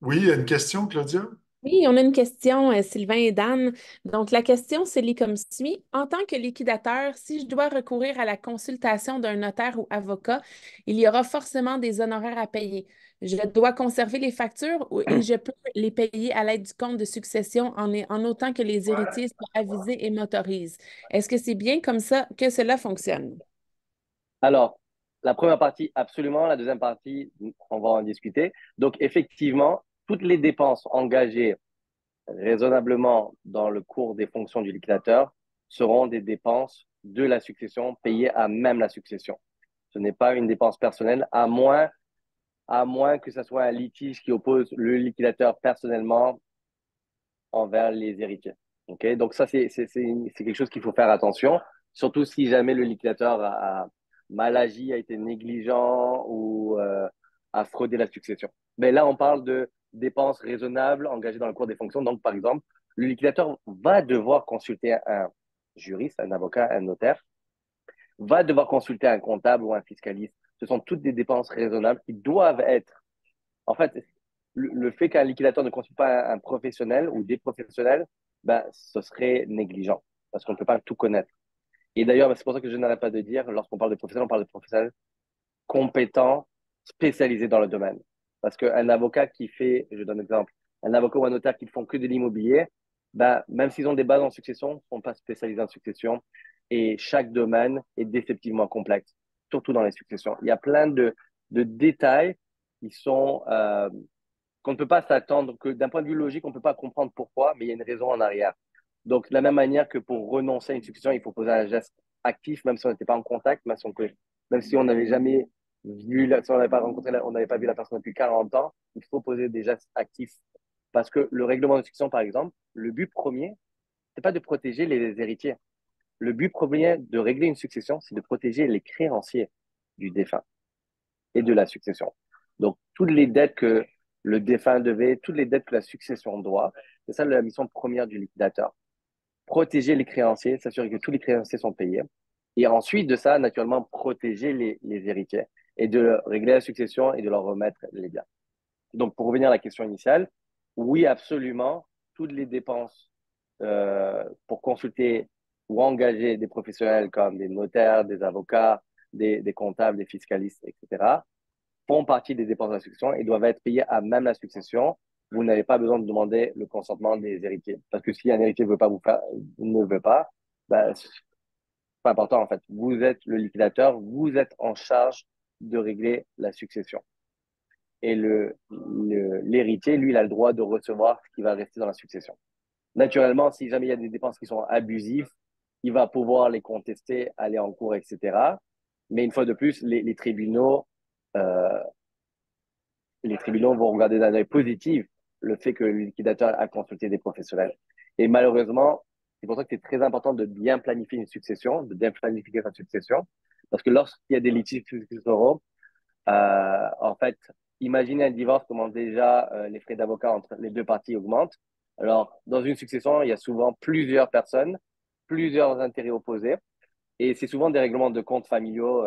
S1: Oui, il y a une question, Claudia?
S3: Oui, on a une question, Sylvain et Dan. Donc, la question se lit comme suit. En tant que liquidateur, si je dois recourir à la consultation d'un notaire ou avocat, il y aura forcément des honoraires à payer. Je dois conserver les factures et je peux les payer à l'aide du compte de succession en autant que les héritiers soient avisés et m'autorisent. Est-ce que c'est bien comme ça que cela fonctionne?
S2: Alors, la première partie, absolument. La deuxième partie, on va en discuter. Donc, effectivement, toutes les dépenses engagées raisonnablement dans le cours des fonctions du liquidateur seront des dépenses de la succession payées à même la succession. Ce n'est pas une dépense personnelle, à moins que ce soit un litige qui oppose le liquidateur personnellement envers les héritiers. Okay? Donc ça, c'est quelque chose qu'il faut faire attention, surtout si jamais le liquidateur a mal agi, a été négligent ou a fraudé la succession. Mais là, on parle de dépenses raisonnables engagées dans le cours des fonctions. Donc, par exemple, le liquidateur va devoir consulter un juriste, un avocat, un notaire, va devoir consulter un comptable ou un fiscaliste. Ce sont toutes des dépenses raisonnables qui doivent être en fait, le fait qu'un liquidateur ne consulte pas un professionnel ou des professionnels, ben, ce serait négligent parce qu'on ne peut pas tout connaître. Et d'ailleurs, c'est pour ça que je n'arrête pas de dire, lorsqu'on parle de professionnels, on parle de professionnels compétents, spécialisés dans le domaine. Parce qu'un avocat qui fait, je donne un exemple, un avocat ou un notaire qui ne font que de l'immobilier, ben, même s'ils ont des bases en succession, ne sont pas spécialisés en succession. Et chaque domaine est déceptivement complexe, surtout dans les successions. Il y a plein de détails qui sont qu'on ne peut pas s'attendre, que d'un point de vue logique, on ne peut pas comprendre pourquoi, mais il y a une raison en arrière. Donc, de la même manière que pour renoncer à une succession, il faut poser un geste actif, même si on n'était pas en contact, même si on n'avait jamais vu, si on n'avait pas rencontré, on n'avait pas vu la personne depuis 40 ans, il faut poser des gestes actifs. Parce que le règlement de succession, par exemple, le but premier, c'est pas de protéger les héritiers. Le but premier de régler une succession, c'est de protéger les créanciers du défunt et de la succession. Donc, toutes les dettes que le défunt devait, toutes les dettes que la succession doit, c'est ça la mission première du liquidateur. Protéger les créanciers, s'assurer que tous les créanciers sont payés. Et ensuite de ça, naturellement, protéger les héritiers et de régler la succession et de leur remettre les biens. Donc, pour revenir à la question initiale, oui, absolument, toutes les dépenses pour consulter ou engager des professionnels comme des notaires, des avocats, des comptables, des fiscalistes, etc., font partie des dépenses de la succession et doivent être payées à même la succession. Vous n'avez pas besoin de demander le consentement des héritiers. Parce que si un héritier veut pas vous faire, ne veut pas, ben, c'est pas important en fait. Vous êtes le liquidateur, vous êtes en charge de régler la succession. Et l'héritier, lui, il a le droit de recevoir ce qui va rester dans la succession. Naturellement, si jamais il y a des dépenses qui sont abusives, il va pouvoir les contester, aller en cours, etc. Mais une fois de plus, euh, les tribunaux vont regarder d'un œil positif le fait que le liquidateur a consulté des professionnels. Et malheureusement, c'est pour ça que c'est très important de bien planifier une succession, de bien planifier sa succession, parce que lorsqu'il y a des litiges successoraux, en fait, imaginez un divorce, comment déjà les frais d'avocat entre les deux parties augmentent. Alors, dans une succession, il y a souvent plusieurs personnes, plusieurs intérêts opposés, et c'est souvent des règlements de comptes familiaux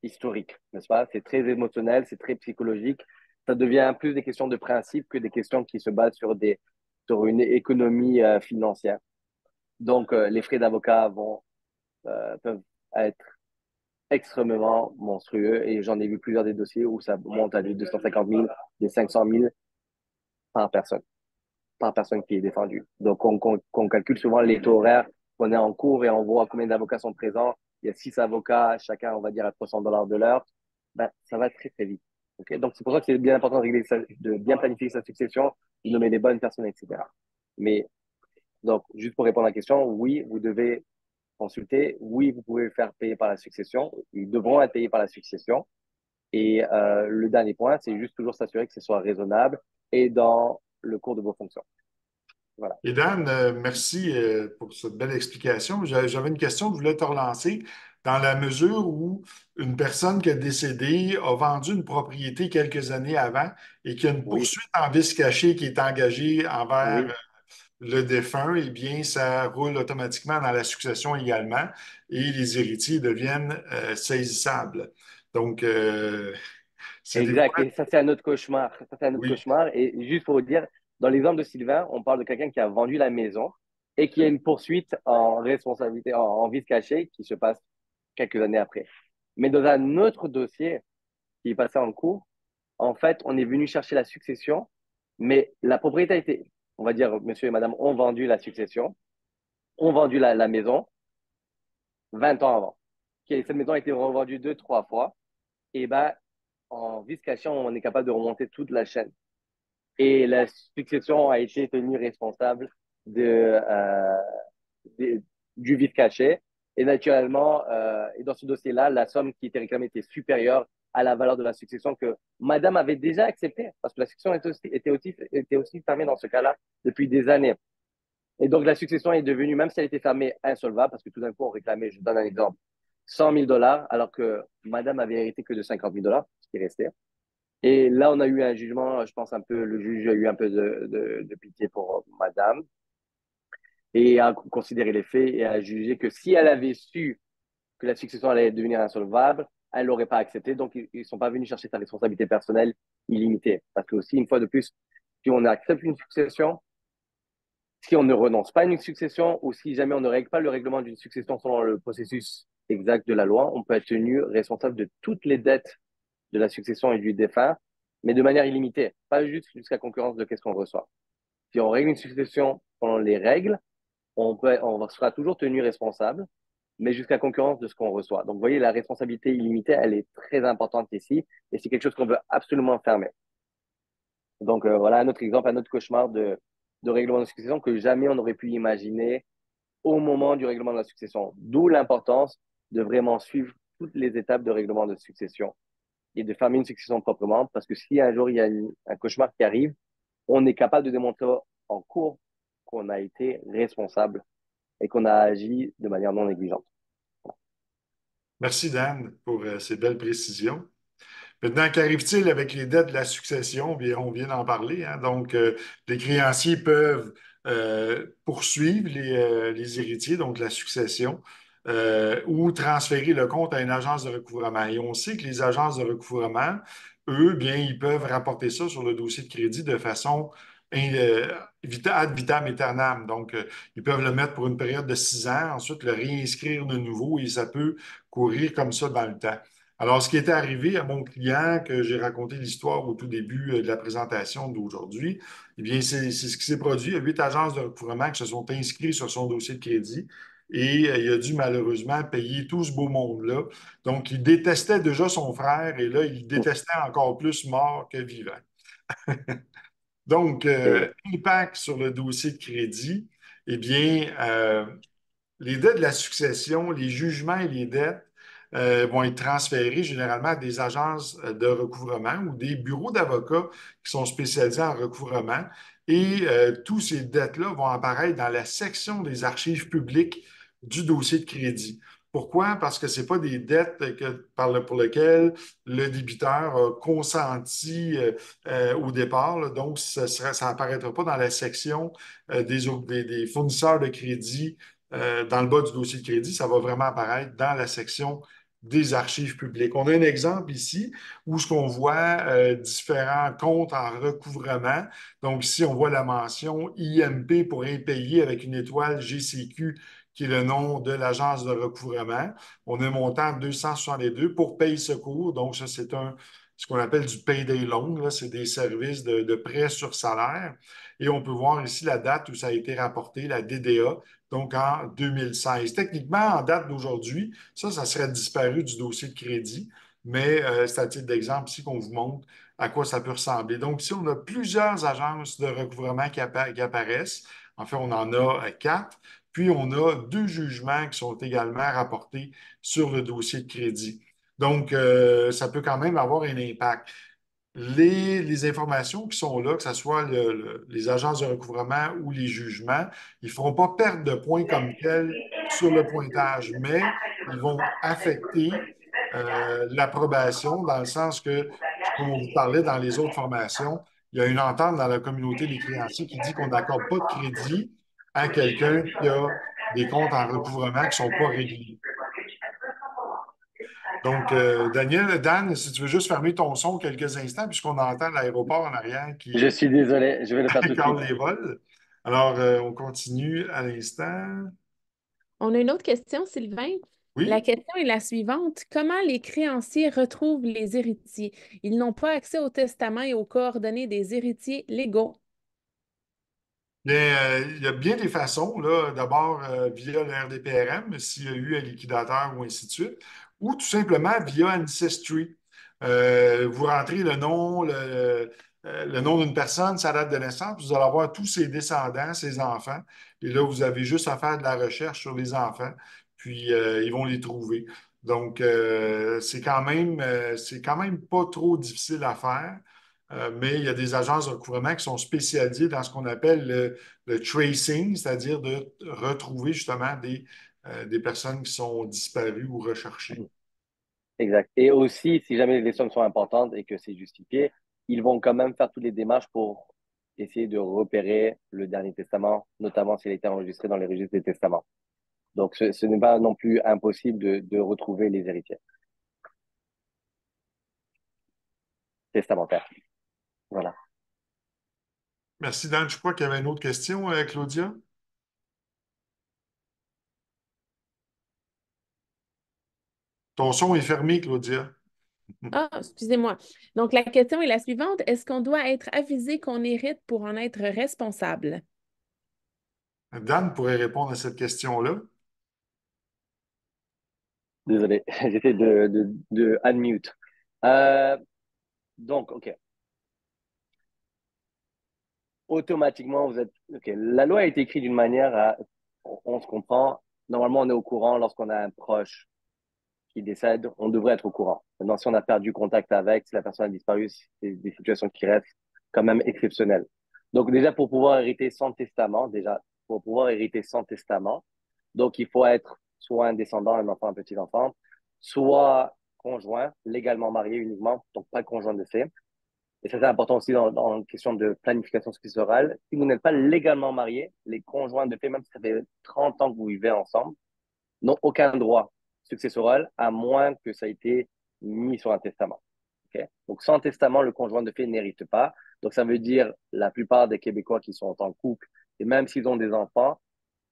S2: historiques, n'est-ce pas? C'est très émotionnel, c'est très psychologique. Ça devient plus des questions de principe que des questions qui se basent sur une économie financière. Donc, les frais d'avocat peuvent être extrêmement monstrueux et j'en ai vu plusieurs des dossiers où ça monte à des 250 000, des 500 000 par personne, par personne qui est défendue. Donc, on calcule souvent les taux horaires qu'on est en cours et on voit combien d'avocats sont présents. Il y a 6 avocats, chacun, on va dire, à 300 $ de l'heure. Ben, ça va très, très vite. Okay. Donc, c'est pour ça que c'est bien important de bien planifier sa succession, de nommer les bonnes personnes, etc. Mais, donc, juste pour répondre à la question, oui, vous devez consulter. Oui, vous pouvez le faire payer par la succession. Ils devront être payés par la succession. Et le dernier point, c'est juste toujours s'assurer que ce soit raisonnable et dans le cours de vos fonctions. Voilà.
S1: Et Dan, merci pour cette belle explication. J'avais une question que je voulais te relancer. Dans la mesure où une personne qui est décédée a vendu une propriété quelques années avant et qu'il y a une
S2: Oui,
S1: poursuite en vice caché qui est engagée envers
S2: oui,
S1: le défunt, eh bien, ça roule automatiquement dans la succession également et les héritiers deviennent saisissables. Donc, c'est des
S2: exact.
S1: fois,
S2: Et ça, c'est un autre cauchemar. Ça, c'est un autre
S1: oui,
S2: cauchemar. Et juste pour vous dire, dans l'exemple de Sylvain, on parle de quelqu'un qui a vendu la maison et qui a une poursuite en responsabilité, en vice caché qui se passe quelques années après. Mais dans un autre dossier qui est passé en cours, en fait, on est venu chercher la succession, mais la propriété a été, on va dire, monsieur et madame ont vendu la succession, ont vendu la maison 20 ans avant. Okay, cette maison a été revendue 2, 3 fois. Et ben, en vice-cachant, on est capable de remonter toute la chaîne. Et la succession a été tenue responsable de, du vice caché. Et naturellement, et dans ce dossier-là, la somme qui était réclamée était supérieure à la valeur de la succession que madame avait déjà acceptée, parce que la succession était aussi fermée dans ce cas-là depuis des années. Et donc, la succession est devenue, même si elle était fermée, insolvable, parce que tout d'un coup, on réclamait, je donne un exemple, 100 000 $, alors que madame avait hérité que de 50 000 $, ce qui restait. Et là, on a eu un jugement, je pense un peu, le juge a eu un peu de pitié pour madame et a considéré les faits et a jugé que si elle avait su que la succession allait devenir insolvable, elle l'aurait pas accepté. Donc, ils ne sont pas venus chercher sa responsabilité personnelle illimitée. Parce que aussi, une fois de plus, si on accepte une succession, Si on ne renonce pas à une succession ou si jamais on ne règle pas le règlement d'une succession selon le processus exact de la loi, on peut être tenu responsable de toutes les dettes de la succession et du défunt, mais de manière illimitée, pas juste jusqu'à concurrence de qu'est-ce qu'on reçoit. Si on règle une succession selon les règles, on sera toujours tenu responsable, mais jusqu'à concurrence de ce qu'on reçoit. Donc, vous voyez, la responsabilité illimitée, elle est très importante ici, et c'est quelque chose qu'on veut absolument fermer. Donc, voilà un autre exemple, un autre cauchemar de règlement de succession que jamais on aurait pu imaginer au moment du règlement de la succession. D'où l'importance de vraiment suivre toutes les étapes de règlement de succession et de fermer une succession proprement, parce que si un jour il y a un cauchemar qui arrive, on est capable de démontrer en cours qu'on a été responsable et qu'on a agi de manière non négligente.
S1: Merci, Dan, pour ces belles précisions. Maintenant, qu'arrive-t-il avec les dettes de la succession? Bien, on vient d'en parler, hein. Donc, les créanciers peuvent poursuivre les héritiers, donc la succession, ou transférer le compte à une agence de recouvrement. Et on sait que les agences de recouvrement, eux, bien, ils peuvent rapporter ça sur le dossier de crédit de façon ad vitam aeternam. Donc, ils peuvent le mettre pour une période de 6 ans, ensuite le réinscrire de nouveau et ça peut courir comme ça dans le temps. Alors, ce qui était arrivé à mon client, que j'ai raconté l'histoire au tout début de la présentation d'aujourd'hui, eh bien, c'est ce qui s'est produit. Il y a 8 agences de recouvrement qui se sont inscrites sur son dossier de crédit et il a dû malheureusement payer tout ce beau monde-là. Donc, il détestait déjà son frère et là, il détestait encore plus mort que vivant. Donc,
S2: Et,
S1: impact sur le dossier de crédit, eh bien, les dettes de la succession, les jugements et les dettes vont être transférés généralement à des agences de recouvrement ou des bureaux d'avocats qui sont spécialisés en recouvrement. Et tous ces dettes-là vont apparaître dans la section des archives publiques du dossier de crédit. Pourquoi? Parce que ce n'est pas des dettes pour lesquelles le débiteur a consenti au départ, là. Donc, ça n'apparaîtra pas dans la section des fournisseurs de crédit dans le bas du dossier de crédit, ça va vraiment apparaître dans la section des archives publiques. On a un exemple ici où ce qu'on voit différents comptes en recouvrement. Donc ici, on voit la mention IMP pour impayé avec une étoile GCQ qui est le nom de l'agence de recouvrement. On a un montant de 262 pour paye secours. Donc ça, c'est ce qu'on appelle du payday loan. Là, c'est des services de prêt sur salaire. Et on peut voir ici la date où ça a été rapporté, la DDA, donc en 2016. Techniquement, en date d'aujourd'hui, ça serait disparu du dossier de crédit, mais c'est à titre d'exemple ici qu'on vous montre à quoi ça peut ressembler. Donc, ici, on a plusieurs agences de recouvrement qui apparaissent. En fait, on en a 4. Puis, on a 2 jugements qui sont également rapportés sur le dossier de crédit. Donc, ça peut quand même avoir un impact. Les informations qui sont là, que ce soit les agences de recouvrement ou les jugements, ils ne feront pas perdre de points comme tel sur le pointage, mais ils vont affecter l'approbation dans le sens que, comme on vous parlait dans les autres formations, il y a une entente dans la communauté des créanciers qui dit qu'on n'accorde pas de crédit à quelqu'un qui a des comptes en recouvrement qui ne sont pas réglés. Donc, Dan, si tu veux juste fermer ton son quelques instants, puisqu'on entend l'aéroport en arrière
S2: je
S1: qui
S2: suis désolé, je vais le faire tout de
S1: accorde
S2: suite.
S1: les vols. Alors, on continue à l'instant.
S3: On a une autre question, Sylvain. La
S1: Oui.
S3: question est la suivante. Comment les créanciers retrouvent les héritiers? Ils n'ont pas accès au testament et aux coordonnées des héritiers légaux.
S1: Bien, il y a bien des façons, là. D'abord, via le RDPRM, s'il y a eu un liquidateur ou ainsi de suite, ou tout simplement via Ancestry. Vous rentrez le nom d'une personne, sa date de naissance, vous allez avoir tous ses descendants, ses enfants, et là, vous avez juste à faire de la recherche sur les enfants, puis ils vont les trouver. Donc, c'est quand même pas trop difficile à faire. Mais il y a des agences de recouvrement qui sont spécialisées dans ce qu'on appelle le tracing, c'est-à-dire de retrouver justement des personnes qui sont disparues ou recherchées.
S2: Exact. Et aussi, si jamais les sommes sont importantes et que c'est justifié, ils vont quand même faire toutes les démarches pour essayer de repérer le dernier testament, notamment s'il a été enregistré dans les registres des testaments. Donc, ce n'est pas non plus impossible de retrouver les héritiers testamentaires. Voilà.
S1: Merci, Dan. Je crois qu'il y avait une autre question, Claudia. Ton son est fermé, Claudia.
S3: Ah, excusez-moi. Donc, la question est la suivante. Est-ce qu'on doit être avisé qu'on hérite pour en être responsable?
S1: Dan pourrait répondre à cette question-là.
S2: Désolé, j'essaie de unmute. Euh, donc, OK. Automatiquement, vous êtes. OK. La loi a été écrite d'une manière à. On se comprend. Normalement, on est au courant lorsqu'on a un proche qui décède, on devrait être au courant. Maintenant, si on a perdu contact avec, si la personne a disparu, c'est des situations qui restent quand même exceptionnelles. Donc, déjà, pour pouvoir hériter sans testament, donc il faut être soit un descendant, un enfant, un petit-enfant, soit conjoint, légalement marié uniquement, donc pas conjoint de fait. Et ça, c'est important aussi dans une question de planification successorale. Si vous n'êtes pas légalement marié, les conjoints de fait, même si ça fait 30 ans que vous vivez ensemble, n'ont aucun droit successoral à moins que ça ait été mis sur un testament. Okay? Donc, sans testament, le conjoint de fait n'hérite pas. Donc, ça veut dire la plupart des Québécois qui sont en couple, et même s'ils ont des enfants,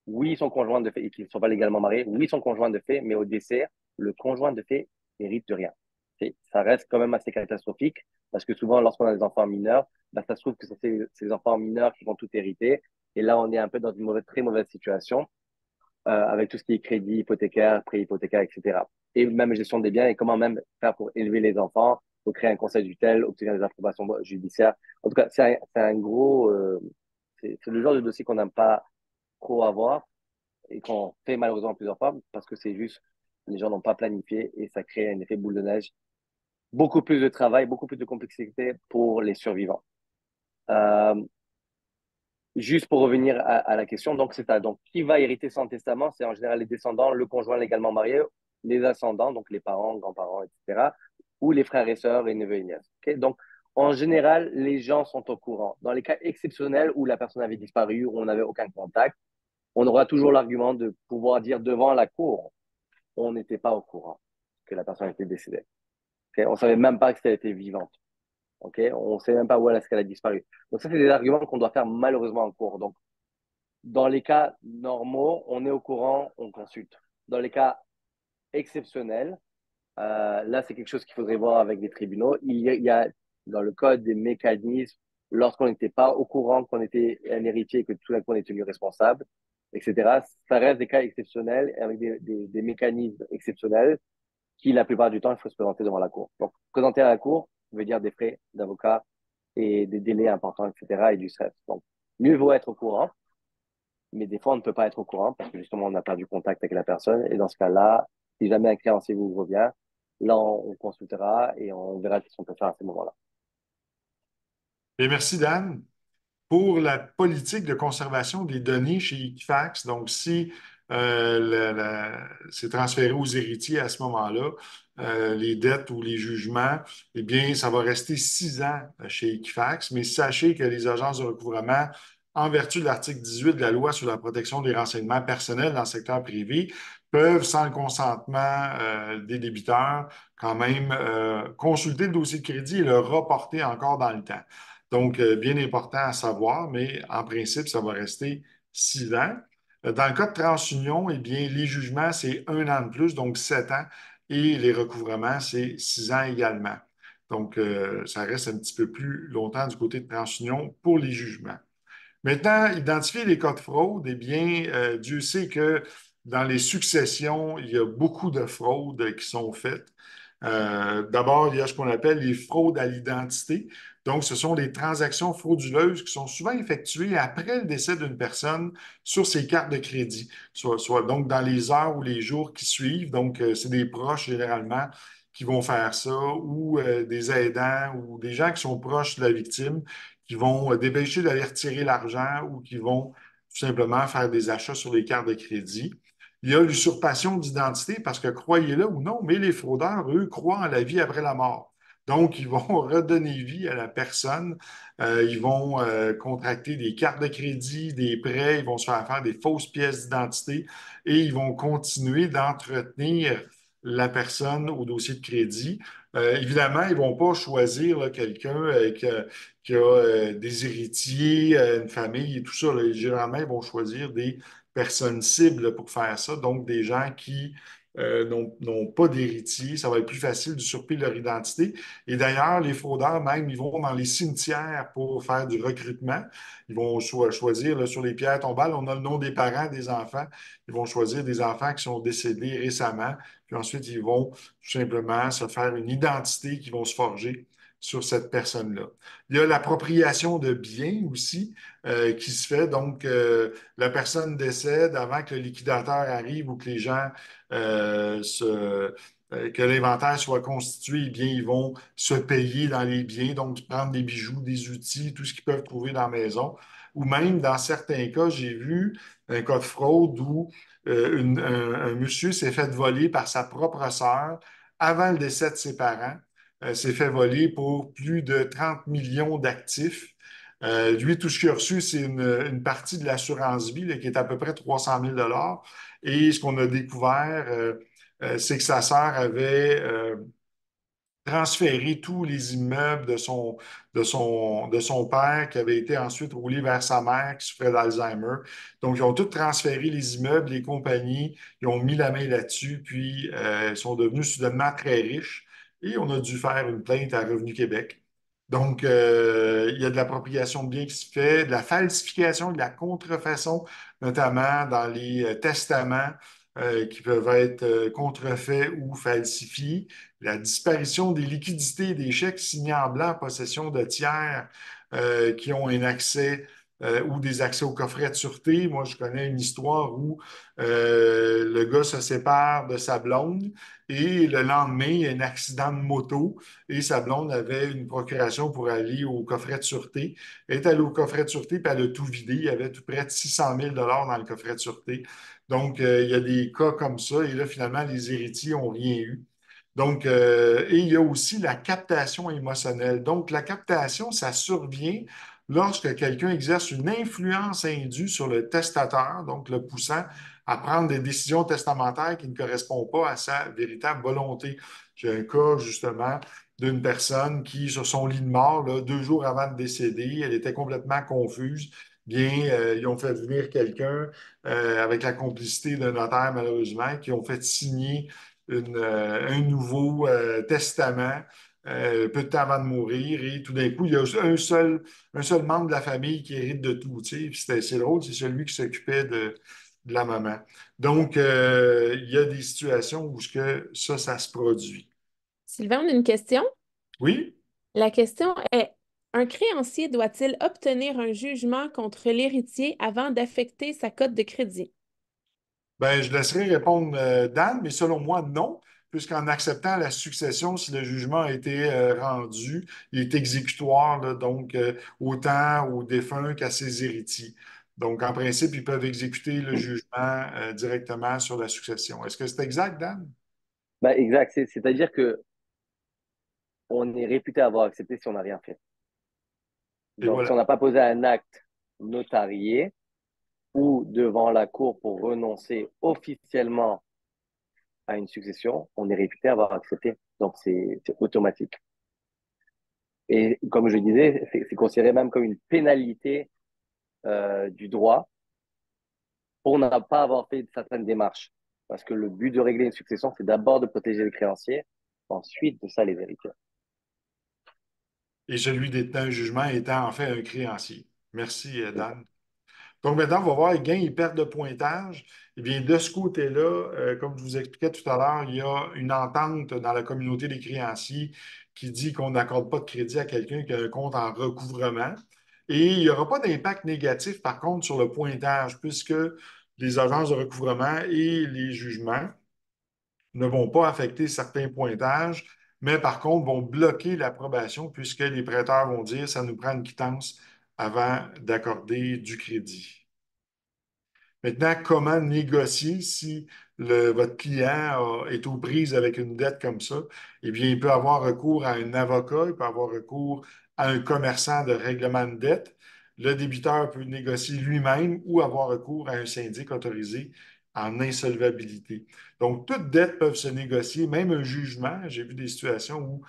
S2: oui, ils sont conjoints de fait et qu'ils ne sont pas légalement mariés, oui, ils sont conjoints de fait, mais au décès, le conjoint de fait n'hérite de rien. Okay? Ça reste quand même assez catastrophique parce que souvent, lorsqu'on a des enfants mineurs, ben, ça se trouve que c'est ces enfants mineurs qui vont tout hériter. Et là, on est un peu dans une très mauvaise situation avec tout ce qui est crédit hypothécaire, prêt hypothécaire, etc. Et même gestion des biens et comment même faire pour élever les enfants, pour créer un conseil du tel, obtenir des approbations judiciaires. En tout cas, c'est un gros, c'est le genre de dossier qu'on n'aime pas trop avoir et qu'on fait malheureusement plusieurs fois parce que c'est juste, les gens n'ont pas planifié et ça crée un effet boule de neige. Beaucoup plus de travail, beaucoup plus de complexité pour les survivants. Euh, Juste pour revenir à la question, donc c'est ça. Donc, qui va hériter sans testament? C'est en général les descendants, le conjoint légalement marié, les ascendants, donc les parents, grands-parents, etc., ou les frères et sœurs et neveux et nièces. Okay? Donc, en général, les gens sont au courant. Dans les cas exceptionnels où la personne avait disparu, où on n'avait aucun contact, on aura toujours l'argument de pouvoir dire devant la cour, on n'était pas au courant que la personne était décédée. Okay? On ne savait même pas que c'était vivante. Okay? On ne sait même pas où est-ce qu'elle a disparu. Donc, ça, c'est des arguments qu'on doit faire malheureusement en cours. Donc, dans les cas normaux, on est au courant, on consulte. Dans les cas exceptionnels, là, c'est quelque chose qu'il faudrait voir avec les tribunaux. Il y a dans le code des mécanismes, lorsqu'on n'était pas au courant qu'on était un héritier et que tout d'un coup on est tenu responsable, etc. Ça reste des cas exceptionnels avec des mécanismes exceptionnels qui, la plupart du temps, il faut se présenter devant la cour. Donc, présenter à la cour veut dire des frais d'avocat et des délais importants, etc. et du stress. Donc, mieux vaut être au courant, mais des fois, on ne peut pas être au courant parce que justement, on n'a pas du contact avec la personne. Et dans ce cas-là, si jamais un créancier vous revient, là, on consultera et on verra ce qu'on peut faire à ce moment-là.
S1: Et merci, Dan. Pour la politique de conservation des données chez Equifax. Donc, si c'est transféré aux héritiers à ce moment-là, les dettes ou les jugements, eh bien, ça va rester 6 ans chez Equifax. Mais sachez que les agences de recouvrement, en vertu de l'article 18 de la loi sur la protection des renseignements personnels dans le secteur privé, peuvent, sans le consentement des débiteurs, quand même consulter le dossier de crédit et le reporter encore dans le temps. Donc, bien important à savoir, mais en principe, ça va rester 6 ans. Dans le cas de TransUnion, eh bien, les jugements, c'est 1 an de plus, donc 7 ans, et les recouvrements, c'est 6 ans également. Donc, ça reste un petit peu plus longtemps du côté de TransUnion pour les jugements. Maintenant, identifier les cas de fraude, eh bien, Dieu sait que dans les successions, il y a beaucoup de fraudes qui sont faites. D'abord, il y a ce qu'on appelle les fraudes à l'identité. Donc, ce sont des transactions frauduleuses qui sont souvent effectuées après le décès d'une personne sur ses cartes de crédit, soit donc dans les heures ou les jours qui suivent. Donc, c'est des proches généralement qui vont faire ça, ou des aidants, ou des gens qui sont proches de la victime qui vont dépêcher d'aller retirer l'argent ou qui vont tout simplement faire des achats sur les cartes de crédit. Il y a l'usurpation d'identité parce que, croyez-le ou non, mais les fraudeurs, eux, croient en la vie après la mort. Donc, ils vont redonner vie à la personne. Ils vont contracter des cartes de crédit, des prêts, ils vont se faire des fausses pièces d'identité et ils vont continuer d'entretenir la personne au dossier de crédit Évidemment, ils ne vont pas choisir là, quelqu'un qui a des héritiers, une famille et tout ça. Là. Généralement, ils vont choisir des personnes cibles pour faire ça, donc des gens qui n'ont pas d'héritiers. Ça va être plus facile d'usurper leur identité. Et d'ailleurs, les fraudeurs, même, ils vont dans les cimetières pour faire du recrutement. Ils vont choisir là, sur les pierres tombales, on a le nom des parents, des enfants. Ils vont choisir des enfants qui sont décédés récemment. Puis ensuite, ils vont tout simplement se faire une identité qui vont se forger sur cette personne-là. Il y a l'appropriation de biens aussi qui se fait. Donc, la personne décède avant que le liquidateur arrive ou que les gens que l'inventaire soit constitué, eh bien, ils vont se payer dans les biens, donc prendre des bijoux, des outils, tout ce qu'ils peuvent trouver dans la maison. Ou même, dans certains cas, j'ai vu un cas de fraude où un monsieur s'est fait voler par sa propre sœur avant le décès de ses parents. S'est fait voler pour plus de 30 millions d'actifs. Lui, tout ce qu'il a reçu, c'est une partie de l'assurance vie là, qui est à peu près 300 000 dollars. Et ce qu'on a découvert, c'est que sa sœur avait transféré tous les immeubles de son père qui avait été ensuite roulé vers sa mère qui souffrait d'Alzheimer. Donc, ils ont tous transféré les immeubles, les compagnies, ils ont mis la main là-dessus, puis ils sont devenus soudainement très riches et on a dû faire une plainte à Revenu Québec. Donc, il y a de l'appropriation de biens qui se fait, de la falsification, de la contrefaçon, notamment dans les testaments qui peuvent être contrefaits ou falsifiés, la disparition des liquidités des chèques signés en blanc en possession de tiers qui ont un accès ou des accès au coffret de sûreté. Moi, je connais une histoire où le gars se sépare de sa blonde et le lendemain, il y a un accident de moto et sa blonde avait une procuration pour aller au coffret de sûreté. Elle est allée au coffret de sûreté puis elle a tout vidé. Il y avait tout près de 600 000 dans le coffret de sûreté. Donc, il y a des cas comme ça et là, finalement, les héritiers n'ont rien eu. Donc, et il y a aussi la captation émotionnelle. Donc, la captation, ça survient lorsque quelqu'un exerce une influence indue sur le testateur, donc le poussant à prendre des décisions testamentaires qui ne correspondent pas à sa véritable volonté. J'ai un cas, justement, d'une personne qui, sur son lit de mort, là, 2 jours avant de décéder, elle était complètement confuse. Bien, ils ont fait venir quelqu'un avec la complicité d'un notaire, malheureusement, qui ont fait signer un nouveau testament peu de temps avant de mourir et tout d'un coup, il y a un seul membre de la famille qui hérite de tout. Tu sais. Puis c'est drôle, c'est celui qui s'occupait de la maman. Donc, il y a des situations où ça se produit.
S3: Sylvain, on a une question.
S1: Oui?
S3: La question est, un créancier doit-il obtenir un jugement contre l'héritier avant d'affecter sa cote de crédit?
S1: Ben, je laisserai répondre Dan, mais selon moi, non, puisqu'en acceptant la succession, si le jugement a été rendu, il est exécutoire, là, donc autant aux défunts qu'à ses héritiers. Donc, en principe, ils peuvent exécuter le jugement directement sur la succession. Est-ce que c'est exact, Dan?
S2: Bah, exact. C'est-à-dire que on est réputé avoir accepté si on n'a rien fait.
S1: Et
S2: Donc, si on
S1: voilà.
S2: n'a pas posé un acte notarié ou devant la cour pour renoncer officiellement à une succession, on est réputé avoir accepté. Donc, c'est automatique. Et comme je disais, c'est considéré même comme une pénalité du droit pour ne pas avoir fait certaines démarches. Parce que le but de régler une succession, c'est d'abord de protéger les créanciers, ensuite de ça les héritiers.
S1: Et celui d'étant un jugement étant en fait un créancier. Merci, Dan. Donc maintenant, on va voir les gains et pertes de pointage. Eh bien, de ce côté-là, comme je vous expliquais tout à l'heure, il y a une entente dans la communauté des créanciers qui dit qu'on n'accorde pas de crédit à quelqu'un qui a un compte en recouvrement. Et il n'y aura pas d'impact négatif, par contre, sur le pointage, puisque les agences de recouvrement et les jugements ne vont pas affecter certains pointages, mais par contre vont bloquer l'approbation puisque les prêteurs vont dire ça nous prend une quittance avant d'accorder du crédit. Maintenant, comment négocier si votre client est aux prises avec une dette comme ça? Eh bien, il peut avoir recours à un avocat, il peut avoir recours à un commerçant de règlement de dette. Le débiteur peut négocier lui-même ou avoir recours à un syndic autorisé en insolvabilité. Donc, toutes dettes peuvent se négocier, même un jugement. J'ai vu des situations où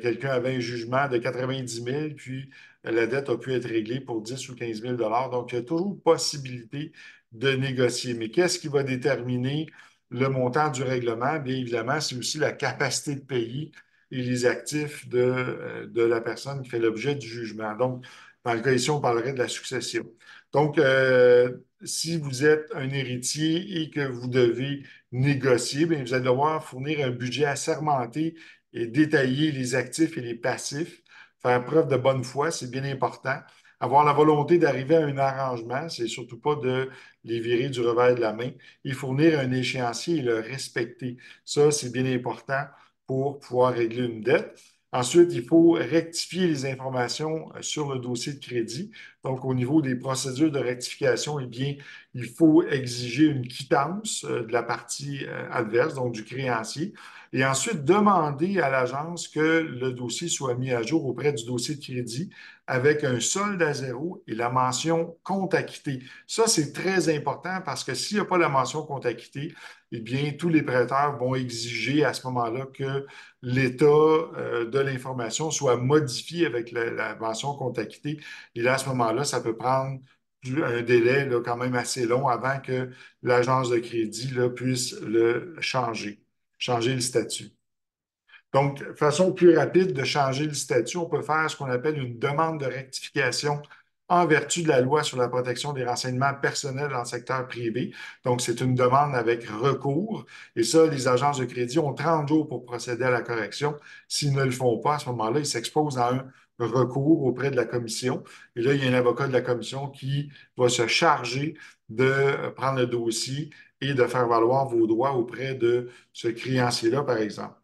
S1: quelqu'un avait un jugement de 90 000, puis la dette a pu être réglée pour 10 ou 15 000 dollars. Donc, il y a toujours possibilité de négocier. Mais qu'est-ce qui va déterminer le montant du règlement? Bien évidemment, c'est aussi la capacité de payer et les actifs de la personne qui fait l'objet du jugement. Donc, dans le cas ici, on parlerait de la succession. Donc, si vous êtes un héritier et que vous devez négocier, bien, vous allez devoir fournir un budget assermenté et détailler les actifs et les passifs, faire preuve de bonne foi, c'est bien important. Avoir la volonté d'arriver à un arrangement, c'est surtout pas de les virer du revers de la main, et fournir un échéancier et le respecter. Ça, c'est bien important pour pouvoir régler une dette. Ensuite, il faut rectifier les informations sur le dossier de crédit. Donc, au niveau des procédures de rectification, eh bien, il faut exiger une quittance de la partie adverse, donc du créancier, et ensuite demander à l'agence que le dossier soit mis à jour auprès du dossier de crédit avec un solde à zéro et la mention compte acquitté. Ça, c'est très important parce que s'il n'y a pas la mention compte acquitté, eh bien, tous les prêteurs vont exiger à ce moment-là que l'état de l'information soit modifié avec la mention compte acquitté. Et là, à ce moment-là, ça peut prendre un délai là, quand même assez long avant que l'agence de crédit là, puisse le changer le statut. Donc, façon plus rapide de changer le statut, on peut faire ce qu'on appelle une demande de rectification en vertu de la loi sur la protection des renseignements personnels dans le secteur privé. Donc, c'est une demande avec recours. Et ça, les agences de crédit ont 30 jours pour procéder à la correction. S'ils ne le font pas, à ce moment-là, ils s'exposent à un recours auprès de la commission. Et là, il y a un avocat de la commission qui va se charger de prendre le dossier et de faire valoir vos droits auprès de ce créancier-là, par exemple.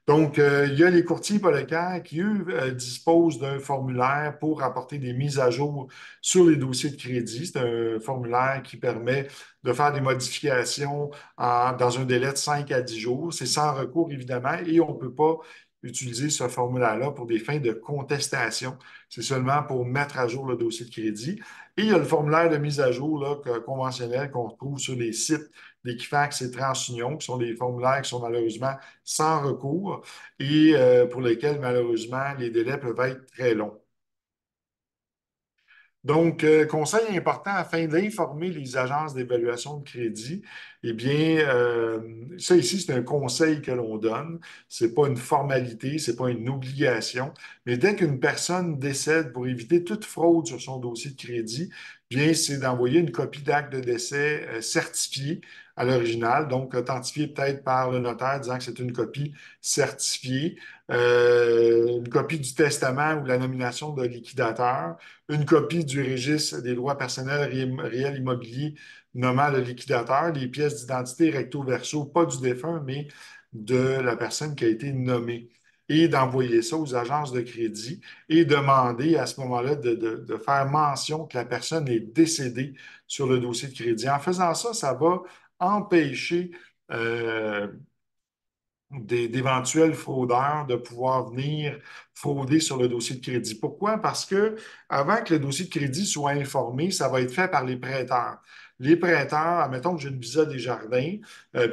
S1: Donc, il y a les courtiers hypothécaires qui, eux, disposent d'un formulaire pour apporter des mises à jour sur les dossiers de crédit. C'est un formulaire qui permet de faire des modifications dans un délai de 5 à 10 jours. C'est sans recours, évidemment, et on ne peut pas utiliser ce formulaire-là pour des fins de contestation. C'est seulement pour mettre à jour le dossier de crédit. Et il y a le formulaire de mise à jour là, conventionnel qu'on retrouve sur les sites d'Equifax et TransUnion, qui sont des formulaires qui sont malheureusement sans recours et pour lesquels, malheureusement, les délais peuvent être très longs. Donc, conseil important afin d'informer les agences d'évaluation de crédit, eh bien, ça ici, c'est un conseil que l'on donne. C'est pas une formalité, c'est pas une obligation. Mais dès qu'une personne décède, pour éviter toute fraude sur son dossier de crédit, bien, c'est d'envoyer une copie d'acte de décès certifié à l'original, donc authentifié peut-être par le notaire disant que c'est une copie certifiée, une copie du testament ou de la nomination de liquidateur, une copie du registre des droits personnels réels immobiliers nommant le liquidateur, les pièces d'identité recto verso, pas du défunt, mais de la personne qui a été nommée, et d'envoyer ça aux agences de crédit et demander à ce moment-là de faire mention que la personne est décédée sur le dossier de crédit. En faisant ça, ça va empêcher d'éventuels fraudeurs de pouvoir venir frauder sur le dossier de crédit. Pourquoi? Parce que avant que le dossier de crédit soit informé, ça va être fait par les prêteurs. Les prêteurs, admettons que j'ai une Visa Desjardins,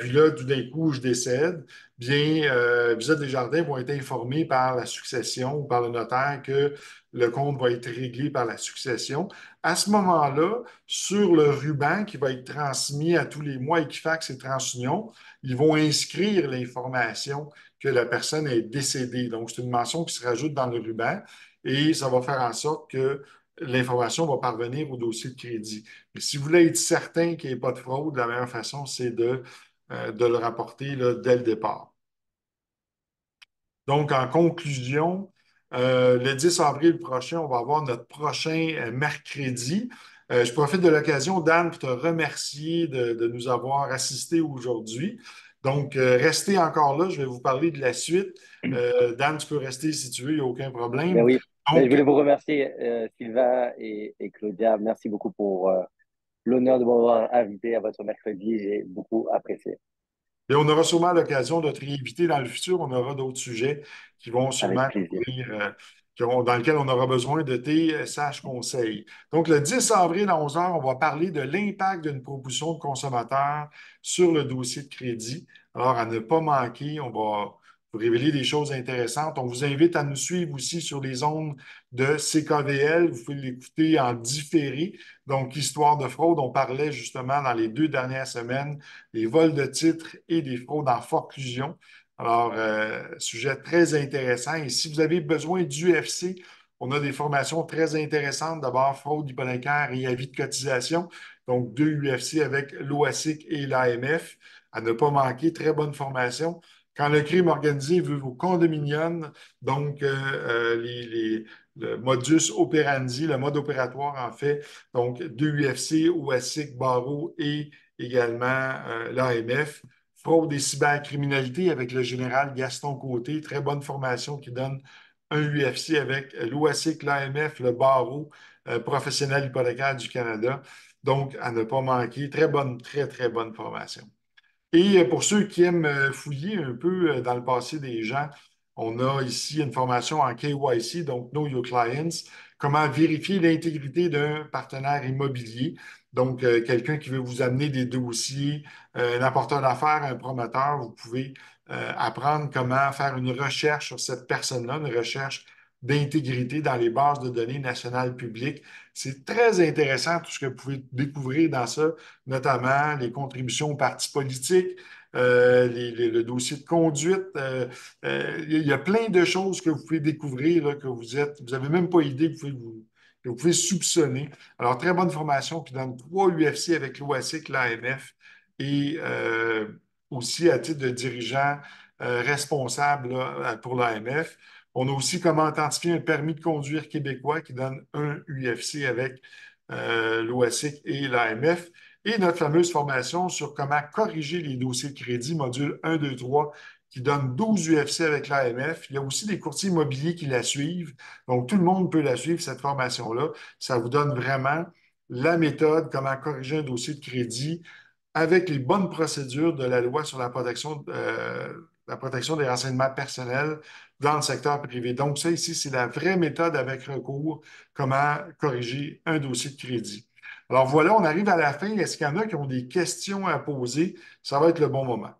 S1: puis là, tout d'un coup, je décède, bien, Visa Desjardins vont être informés par la succession ou par le notaire que le compte va être réglé par la succession. À ce moment-là, sur le ruban qui va être transmis à tous les mois Equifax et TransUnion, ils vont inscrire l'information que la personne est décédée. Donc, c'est une mention qui se rajoute dans le ruban et ça va faire en sorte que l'information va parvenir au dossier de crédit. Mais si vous voulez être certain qu'il n'y ait pas de fraude, la meilleure façon, c'est de le rapporter là, dès le départ. Donc, en conclusion, le 10 avril prochain, on va avoir notre prochain mercredi. Je profite de l'occasion, Dan, pour te remercier de nous avoir assistés aujourd'hui. Donc, restez encore là, je vais vous parler de la suite. Dan, tu peux rester si tu veux, il n'y a aucun
S2: Ben
S1: problème.
S2: oui, ben, je
S1: Donc,
S2: voulais vous remercier, Sylvain et Claudia. Merci beaucoup pour l'honneur de m'avoir invité à votre mercredi. J'ai beaucoup apprécié.
S1: et on aura sûrement l'occasion de te réinviter dans le futur. On aura d'autres sujets qui vont sûrement
S2: Avec plaisir.
S1: couvrir dans lequel on aura besoin de tes sages conseils. Donc, le 10 avril à 11 heures, on va parler de l'impact d'une proposition de consommateur sur le dossier de crédit. Alors, à ne pas manquer, on va vous révéler des choses intéressantes. On vous invite à nous suivre aussi sur les ondes de CKVL. Vous pouvez l'écouter en différé. Donc, histoire de fraude, on parlait justement dans les 2 dernières semaines des vols de titres et des fraudes en forclusion. Alors, sujet très intéressant. Et si vous avez besoin d'UFC, on a des formations très intéressantes. D'abord, fraude hypothécaire et avis de cotisation. Donc, 2 UFC avec l'OASIC et l'AMF. À ne pas manquer, très bonne formation. Quand le crime organisé veut vos condominiums, donc le modus operandi, le mode opératoire en fait, donc 2 UFC, OASIC, Barreau et également l'AMF. Fraude et cybercriminalité avec le général Gaston Côté. Très bonne formation qui donne un UFC avec l'OASIC, l'AMF, le barreau professionnel hypothécaire du Canada. Donc, à ne pas manquer. Très bonne, très, très bonne formation. Et pour ceux qui aiment fouiller un peu dans le passé des gens, on a ici une formation en KYC, donc Know Your Clients, comment vérifier l'intégrité d'un partenaire immobilier. Donc, quelqu'un qui veut vous amener des dossiers, un apporteur d'affaires, un promoteur, vous pouvez apprendre comment faire une recherche sur cette personne-là, une recherche d'intégrité dans les bases de données nationales publiques. C'est très intéressant tout ce que vous pouvez découvrir dans ça, notamment les contributions aux partis politiques, le dossier de conduite. Il y a plein de choses que vous pouvez découvrir là, que vous n'avez même pas idée que vous pouvez soupçonner. Alors, très bonne formation qui donne 3 UFC avec l'OASIC, l'AMF et aussi à titre de dirigeant responsable là, pour l'AMF. On a aussi comment identifier un permis de conduire québécois qui donne un UFC avec l'OASIC et l'AMF. Et notre fameuse formation sur comment corriger les dossiers de crédit, module 1, 2, 3, qui donne 12 UFC avec l'AMF. Il y a aussi des courtiers immobiliers qui la suivent. Donc, tout le monde peut la suivre, cette formation-là. Ça vous donne vraiment la méthode, comment corriger un dossier de crédit avec les bonnes procédures de la loi sur la protection des renseignements personnels dans le secteur privé. Donc, ça ici, c'est la vraie méthode avec recours, comment corriger un dossier de crédit. Alors voilà, on arrive à la fin. Est-ce qu'il y en a qui ont des questions à poser? Ça va être le bon moment.